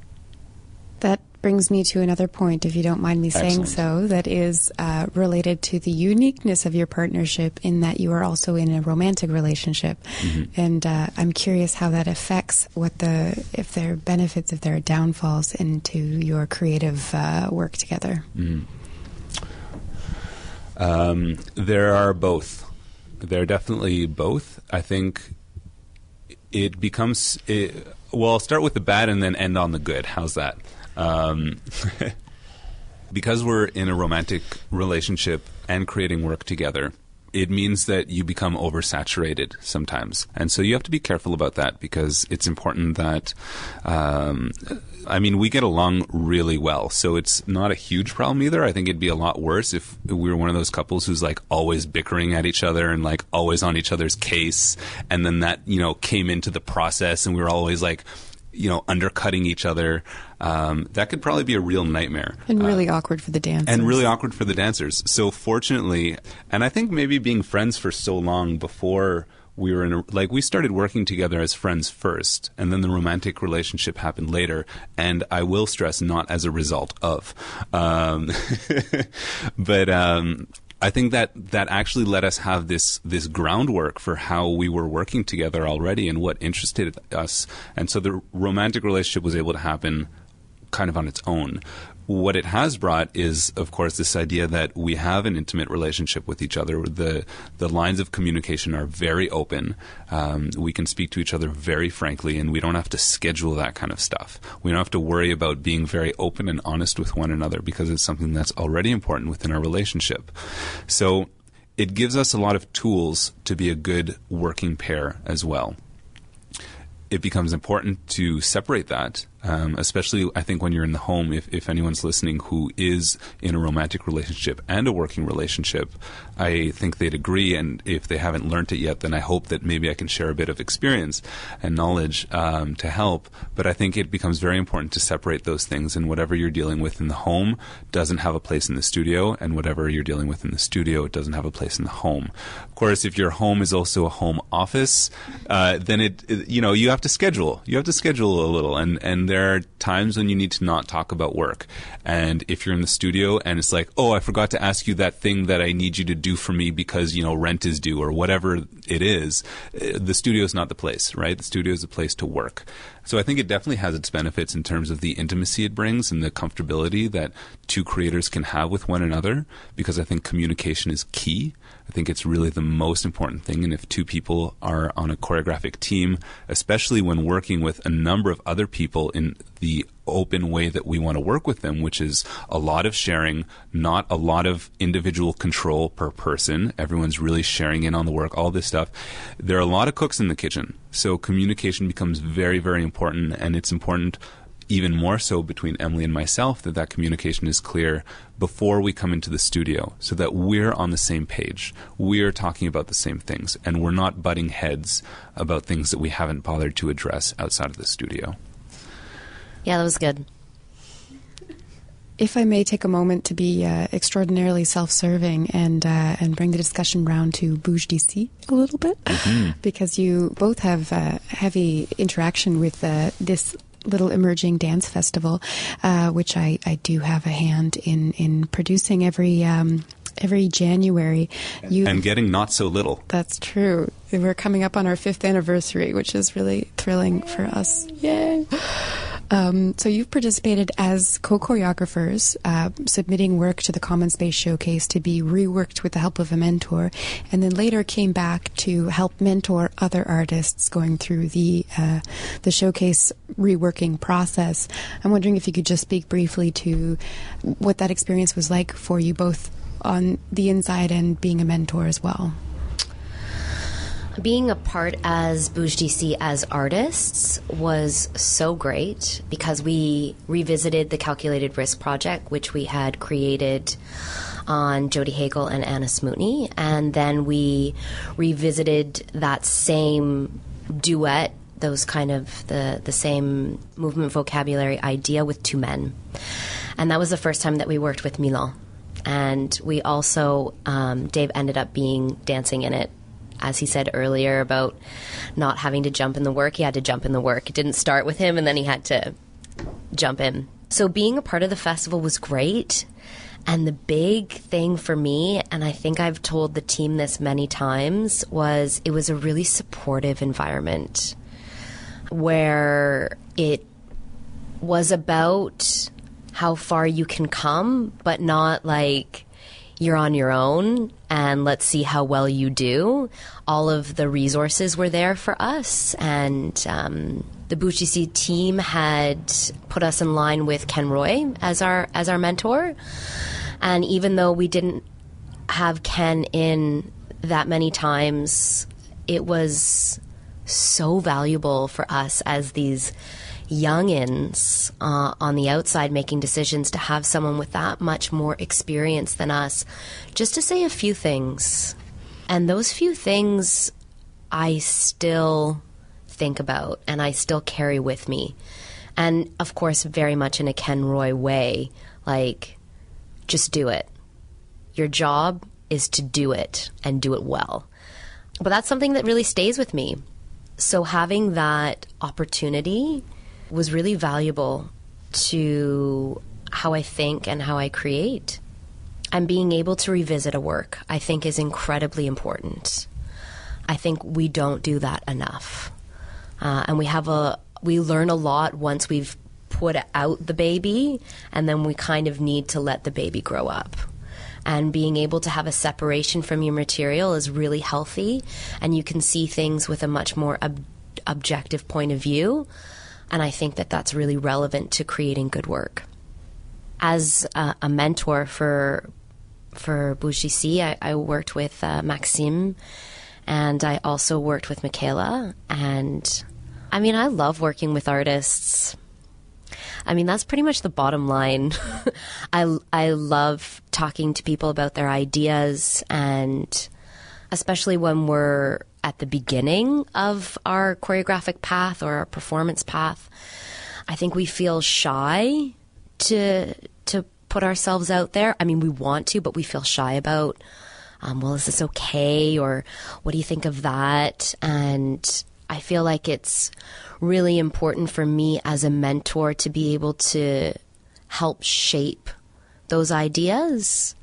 That brings me to another point, if you don't mind me saying so, that is related to the uniqueness of your partnership, in that you are also in a romantic relationship. Mm-hmm. And I'm curious how that affects if there are benefits, if there are downfalls into your creative work together. Mm-hmm. There are both. There are definitely both. I think it becomes... I'll start with the bad and then end on the good. How's that? Because we're in a romantic relationship and creating work together, it means that you become oversaturated sometimes. And so you have to be careful about that, because it's important that, we get along really well. So it's not a huge problem either. I think it'd be a lot worse if we were one of those couples who's like always bickering at each other and like always on each other's case. And then that, came into the process and we were always like, undercutting each other. That could probably be a real nightmare. And really awkward for the dancers. And really awkward for the dancers. So fortunately, and I think maybe being friends for so long before we were we started working together as friends first, and then the romantic relationship happened later, and I will stress, not as a result of. But I think that actually let us have this groundwork for how we were working together already and what interested us. And so the romantic relationship was able to happen kind of on its own. What it has brought is, of course, this idea that we have an intimate relationship with each other. The lines of communication are very open. We can speak to each other very frankly, and we don't have to schedule that kind of stuff. We don't have to worry about being very open and honest with one another, because it's something that's already important within our relationship. So it gives us a lot of tools to be a good working pair as well. It becomes important to separate that, especially I think when you're in the home. If anyone's listening who is in a romantic relationship and a working relationship, I think they'd agree. And if they haven't learned it yet, then I hope that maybe I can share a bit of experience and knowledge to help. But I think it becomes very important to separate those things, and whatever you're dealing with in the home doesn't have a place in the studio, and whatever you're dealing with in the studio, it doesn't have a place in the home. Of course, if your home is also a home office, then you have to schedule. You have to schedule a little, and there are times when you need to not talk about work. And if you're in the studio and it's like, oh, I forgot to ask you that thing that I need you to do for me because, rent is due or whatever it is, the studio is not the place, right? The studio is the place to work. So I think it definitely has its benefits in terms of the intimacy it brings and the comfortability that two creators can have with one another, because I think communication is key. I think it's really the most important thing. And if two people are on a choreographic team, especially when working with a number of other people in the open way that we want to work with them, which is a lot of sharing, not a lot of individual control per person. Everyone's really sharing in on the work, all this stuff. There are a lot of cooks in the kitchen. So communication becomes very, very important, and it's important even more so between Emily and myself that communication is clear before we come into the studio, so that we're on the same page. We're talking about the same things, and we're not butting heads about things that we haven't bothered to address outside of the studio. Yeah, that was good. If I may take a moment to be extraordinarily self-serving and bring the discussion round to Bouge d'ici a little bit, because you both have heavy interaction with this little emerging dance festival, which I do have a hand in producing every January. And getting not so little. That's true. We're coming up on our 5th anniversary, which is really thrilling for us. Yay! So you've participated as co-choreographers, submitting work to the Commons Space Showcase to be reworked with the help of a mentor, and then later came back to help mentor other artists going through the showcase reworking process. I'm wondering if you could just speak briefly to what that experience was like for you, both on the inside and being a mentor as well. Being a part as Bouge DC as artists was so great because we revisited the Calculated Risk project, which we had created on Jody Hagel and Anna Smootney, and then we revisited that same duet, those kind of the same movement vocabulary idea with 2 men. And that was the first time that we worked with Milan. And we also, Dave ended up dancing in it. As he said earlier about not having to jump in the work, he had to jump in the work. It didn't start with him, and then he had to jump in. So being a part of the festival was great. And the big thing for me, and I think I've told the team this many times, was it was a really supportive environment where it was about how far you can come, but not like you're on your own and let's see how well you do. All of the resources were there for us, and the Bouge DC team had put us in line with Ken Roy as our mentor. And even though we didn't have Ken in that many times, it was so valuable for us as these youngins on the outside making decisions to have someone with that much more experience than us just to say a few things. And those few things I still think about and I still carry with me. And of course, very much in a Ken Roy way, like, just do it. Your job is to do it and do it well. But that's something that really stays with me. So having that opportunity was really valuable to how I think and how I create. And being able to revisit a work, I think, is incredibly important. I think we don't do that enough. And we learn a lot once we've put out the baby, and then we kind of need to let the baby grow up. And being able to have a separation from your material is really healthy, and you can see things with a much more objective point of view. And I think that that's really relevant to creating good work. As a mentor for Bouge DC, I worked with Maxime, and I also worked with Michaela. And I mean, I love working with artists. I mean, that's pretty much the bottom line. I love talking to people about their ideas, and especially when we're at the beginning of our choreographic path or our performance path, I think we feel shy to put ourselves out there. I mean, we want to, but we feel shy about, well, is this okay? Or what do you think of that? And I feel like it's really important for me as a mentor to be able to help shape those ideas,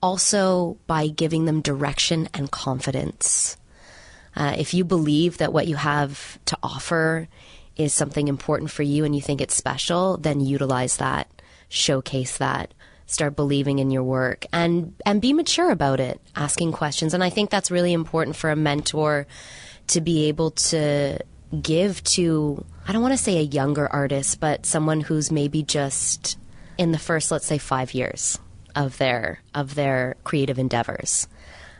also by giving them direction and confidence. If you believe that what you have to offer is something important for you and you think it's special, then utilize that, showcase that, start believing in your work, and be mature about it, asking questions. And I think that's really important for a mentor to be able to give to, I don't want to say a younger artist, but someone who's maybe just in the first, let's say, 5 years of their creative endeavors.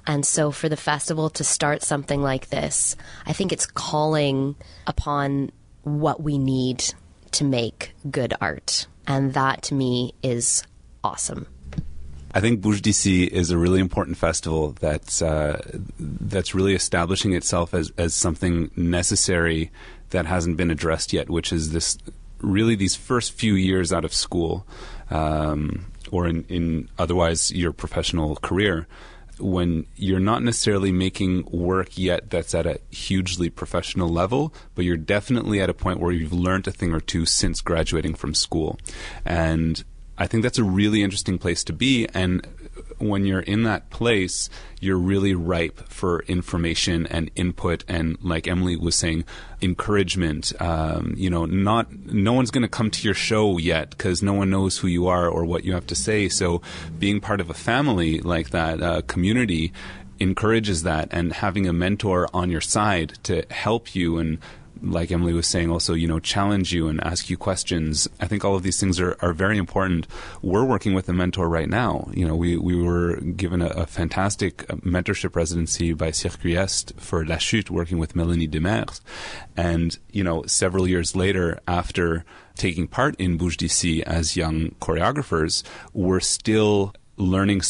And so for the festival to start something like this, I think it's calling upon what we need to make good art. And that, to me, is awesome. I think Bouge DC is a really important festival that's really establishing itself as something necessary that hasn't been addressed yet, which is these first few years out of school, or in otherwise your professional career. when you're not necessarily making work yet that's at a hugely professional level, but you're definitely at a point where you've learned a thing or two since graduating from school. And I think that's a really interesting place to be. And when you're in that place, you're really ripe for information and input and, like Emily was saying, encouragement. No one's going to come to your show yet because no one knows who you are or what you have to say. So being part of a family like that, community, encourages that, and having a mentor on your side to help you and, like Emily was saying, also, challenge you and ask you questions. I think all of these things are very important. We're working with a mentor right now. We were given a fantastic mentorship residency by Circuit Est for La Chute, working with Mélanie Demers. And, several years later, after taking part in Bouge d'ici as young choreographers, we're still learning.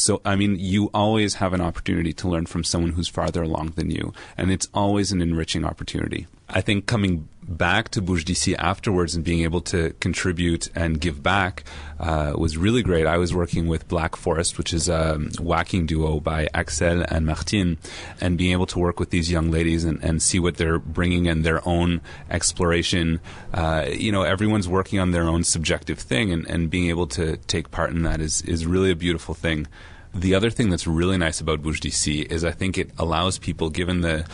You always have an opportunity to learn from someone who's farther along than you, and it's always an enriching opportunity. I think coming back to Bouge d'ici afterwards and being able to contribute and give back was really great. I was working with Black Forest, which is a whacking duo by Axel and Martine, and being able to work with these young ladies and see what they're bringing in their own exploration. Everyone's working on their own subjective thing, and being able to take part in that is really a beautiful thing. The other thing that's really nice about Bouge d'ici is I think it allows people, given the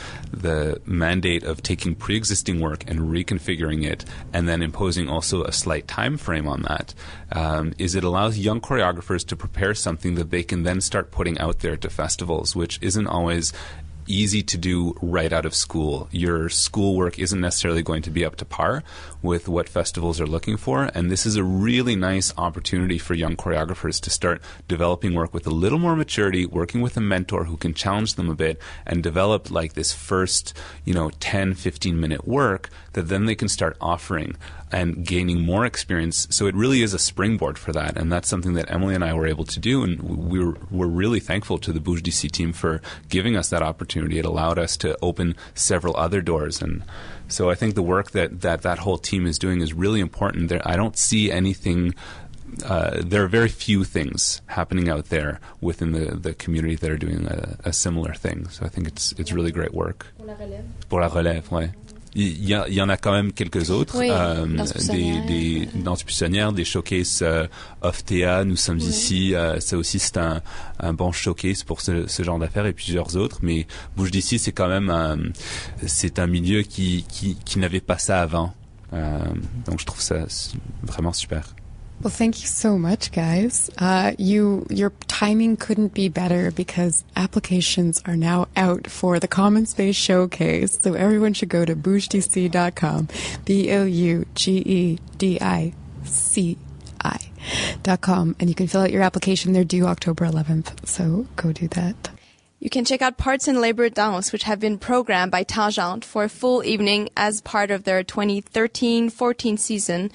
mandate of taking pre-existing work and reconfiguring it and then imposing also a slight time frame on that, is it allows young choreographers to prepare something that they can then start putting out there to festivals, which isn't always easy to do right out of school. Your schoolwork isn't necessarily going to be up to par with what festivals are looking for, and this is a really nice opportunity for young choreographers to start developing work with a little more maturity, working with a mentor who can challenge them a bit and develop like this first 10-15 minute work that then they can start offering and gaining more experience. So it really is a springboard for that, and that's something that Emily and I were able to do, and we're really thankful to the Bouge d'ici team for giving us that opportunity. It allowed us to open several other doors, and so I think the work that whole team is doing is really important. I don't see anything. There are very few things happening out there within the community that are doing a similar thing. So I think it's really great work. Pour la relève, ouais. Il y en a quand même quelques autres, des danses buissonnières, des showcases off-TA, nous sommes ici, ça aussi c'est un bon showcase pour ce genre d'affaires et plusieurs autres, mais Bouge d'ici c'est quand même c'est un milieu qui n'avait pas ça avant, donc je trouve ça vraiment super. Well, thank you so much, guys. Your timing couldn't be better because applications are now out for the Common Space Showcase. So everyone should go to bougedici.com, bougedici.com, and you can fill out your application. They're due October 11th, so go do that. You can check out Parts in Labor Danse, which have been programmed by Tangente for a full evening as part of their 2013-14 season,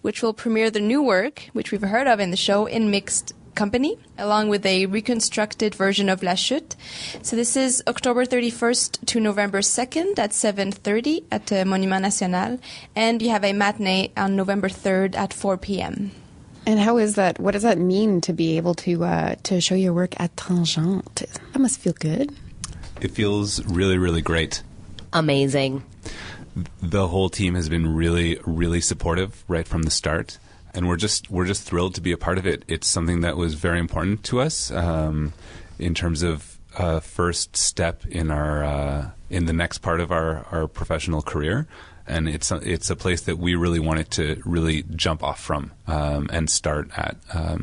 which will premiere the new work, which we've heard of in the show, in mixed company, along with a reconstructed version of La Chute. So this is October 31st to November 2nd at 7:30 at Monument National, and you have a matinee on November 3rd at 4 p.m. And how is that? What does that mean to be able to show your work at Tangente? That must feel good. It feels really, really great. Amazing. The whole team has been really, really supportive right from the start, and we're just thrilled to be a part of it. It's something that was very important to us in terms of first step in our in the next part of our professional career. And it's a place that we really wanted to really jump off from and start at.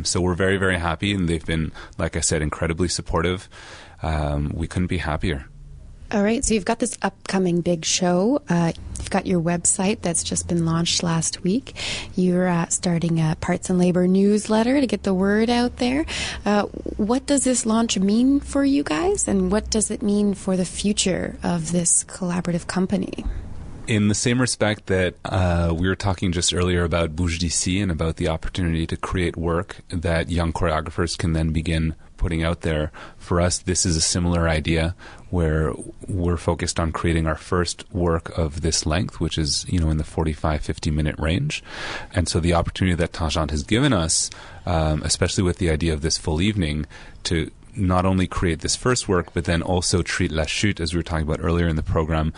So we're very, very happy, and they've been, like I said, incredibly supportive. We couldn't be happier. All right, so you've got this upcoming big show. You've got your website that's just been launched last week. You're starting a Parts and Labor newsletter to get the word out there. What does this launch mean for you guys, and what does it mean for the future of this collaborative company? In the same respect that we were talking just earlier about Bouge d'ici and about the opportunity to create work that young choreographers can then begin putting out there, for us this is a similar idea where we're focused on creating our first work of this length, which is in the 45-50 minute range. And so the opportunity that Tangente has given us, especially with the idea of this full evening, to not only create this first work, but then also treat La Chute, as we were talking about earlier in the program,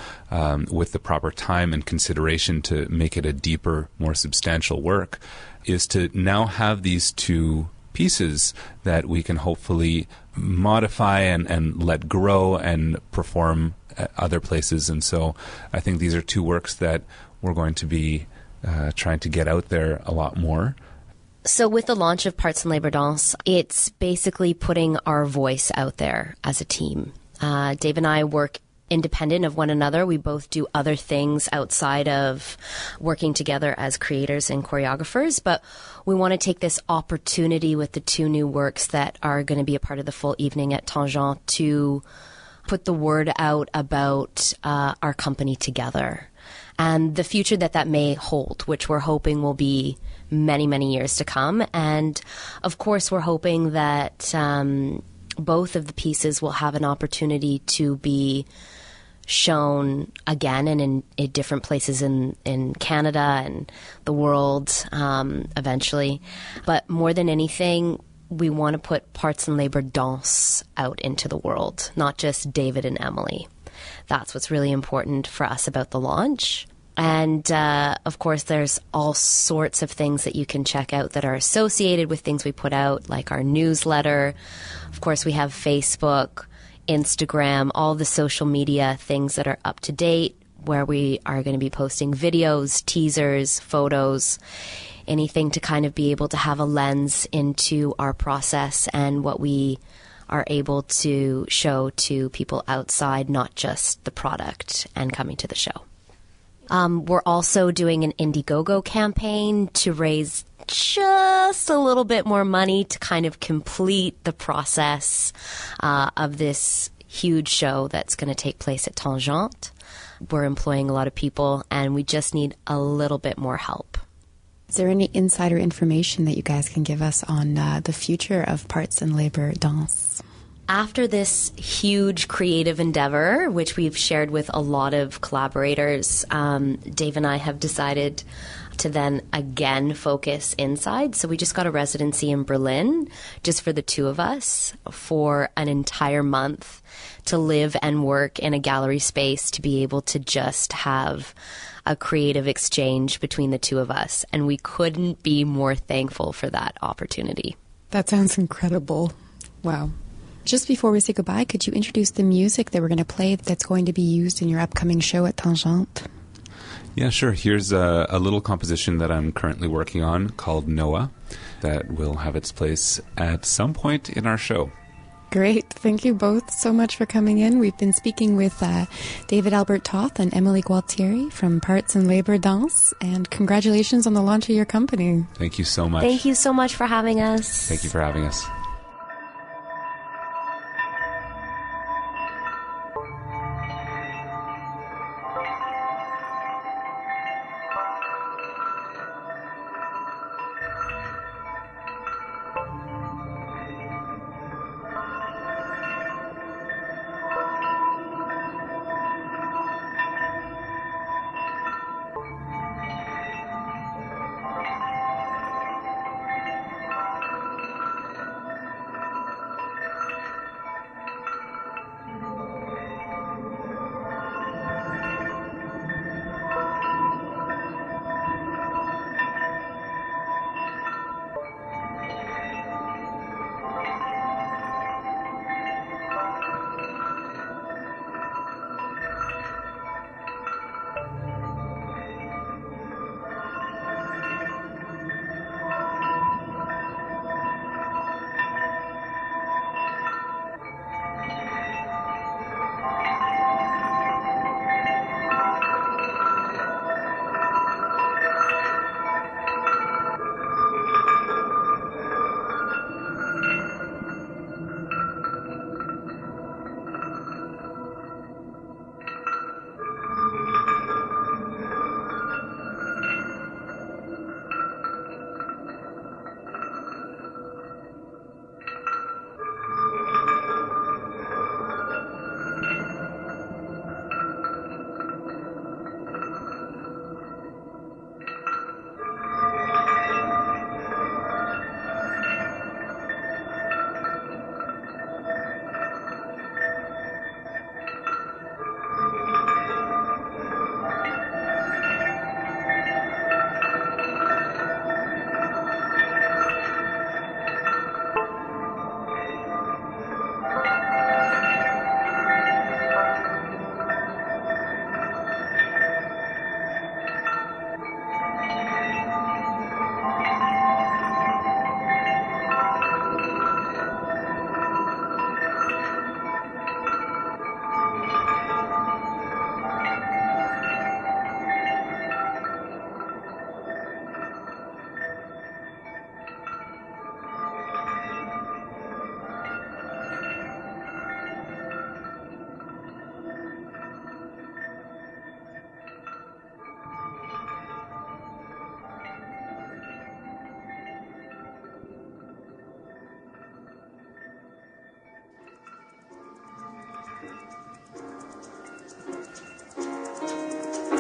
with the proper time and consideration to make it a deeper, more substantial work, is to now have these two pieces that we can hopefully modify and let grow and perform at other places. And so I think these are two works that we're going to be trying to get out there a lot more. So with the launch of Parts and Labor Danse, it's basically putting our voice out there as a team. Dave and I work independent of one another. We both do other things outside of working together as creators and choreographers, but we want to take this opportunity with the two new works that are going to be a part of the full evening at Tangent to put the word out about our company together and the future that may hold, which we're hoping will be many, many years to come. And of course, we're hoping that both of the pieces will have an opportunity to be shown again and in different places in Canada and the world eventually. But more than anything, we want to put Parts and Labor Danse out into the world, not just David and Emily. That's what's really important for us about the launch. And of course, there's all sorts of things that you can check out that are associated with things we put out, like our newsletter. Of course, we have Facebook, Instagram, all the social media things that are up to date, where we are going to be posting videos, teasers, photos, anything to kind of be able to have a lens into our process and what we are able to show to people outside, not just the product and coming to the show. We're also doing an Indiegogo campaign to raise just a little bit more money to kind of complete the process of this huge show that's going to take place at Tangent. We're employing a lot of people, and we just need a little bit more help. Is there any insider information that you guys can give us on the future of Parts and Labor Danse? After this huge creative endeavor, which we've shared with a lot of collaborators, Dave and I have decided to then again focus inside. So we just got a residency in Berlin just for the two of us for an entire month to live and work in a gallery space, to be able to just have a creative exchange between the two of us. And we couldn't be more thankful for that opportunity. That sounds incredible. Wow. Just before we say goodbye, could you introduce the music that we're going to play that's going to be used in your upcoming show at Tangent? Yeah, sure. Here's a little composition that I'm currently working on called Noah that will have its place at some point in our show. Great. Thank you both so much for coming in. We've been speaking with David Albert-Toth and Emily Gualtieri from Parts and Labor Danse, and congratulations on the launch of your company. Thank you so much. Thank you so much for having us. Thank you for having us.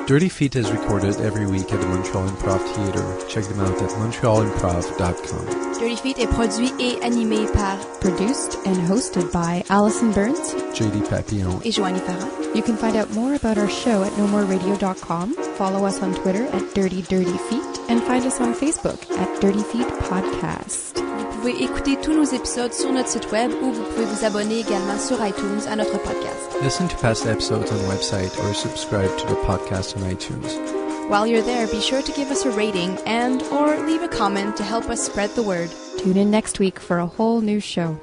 Dirty Feet is recorded every week at the Montreal Improv Theatre. Check them out at montrealimprov.com. Dirty Feet est produit et animé par Produced and hosted by Allison Burns JD Papillon et Joanie Farah. You can find out more about our show at nomoreradio.com, follow us on Twitter at Dirty Feet, and find us on Facebook at Dirty Feet Podcast. Vous pouvez écouter tous nos épisodes sur notre site web ou vous pouvez vous abonner également sur iTunes à notre podcast. Listen to past episodes on the website or subscribe to the podcast on iTunes. While you're there, be sure to give us a rating and or leave a comment to help us spread the word. Tune in next week for a whole new show.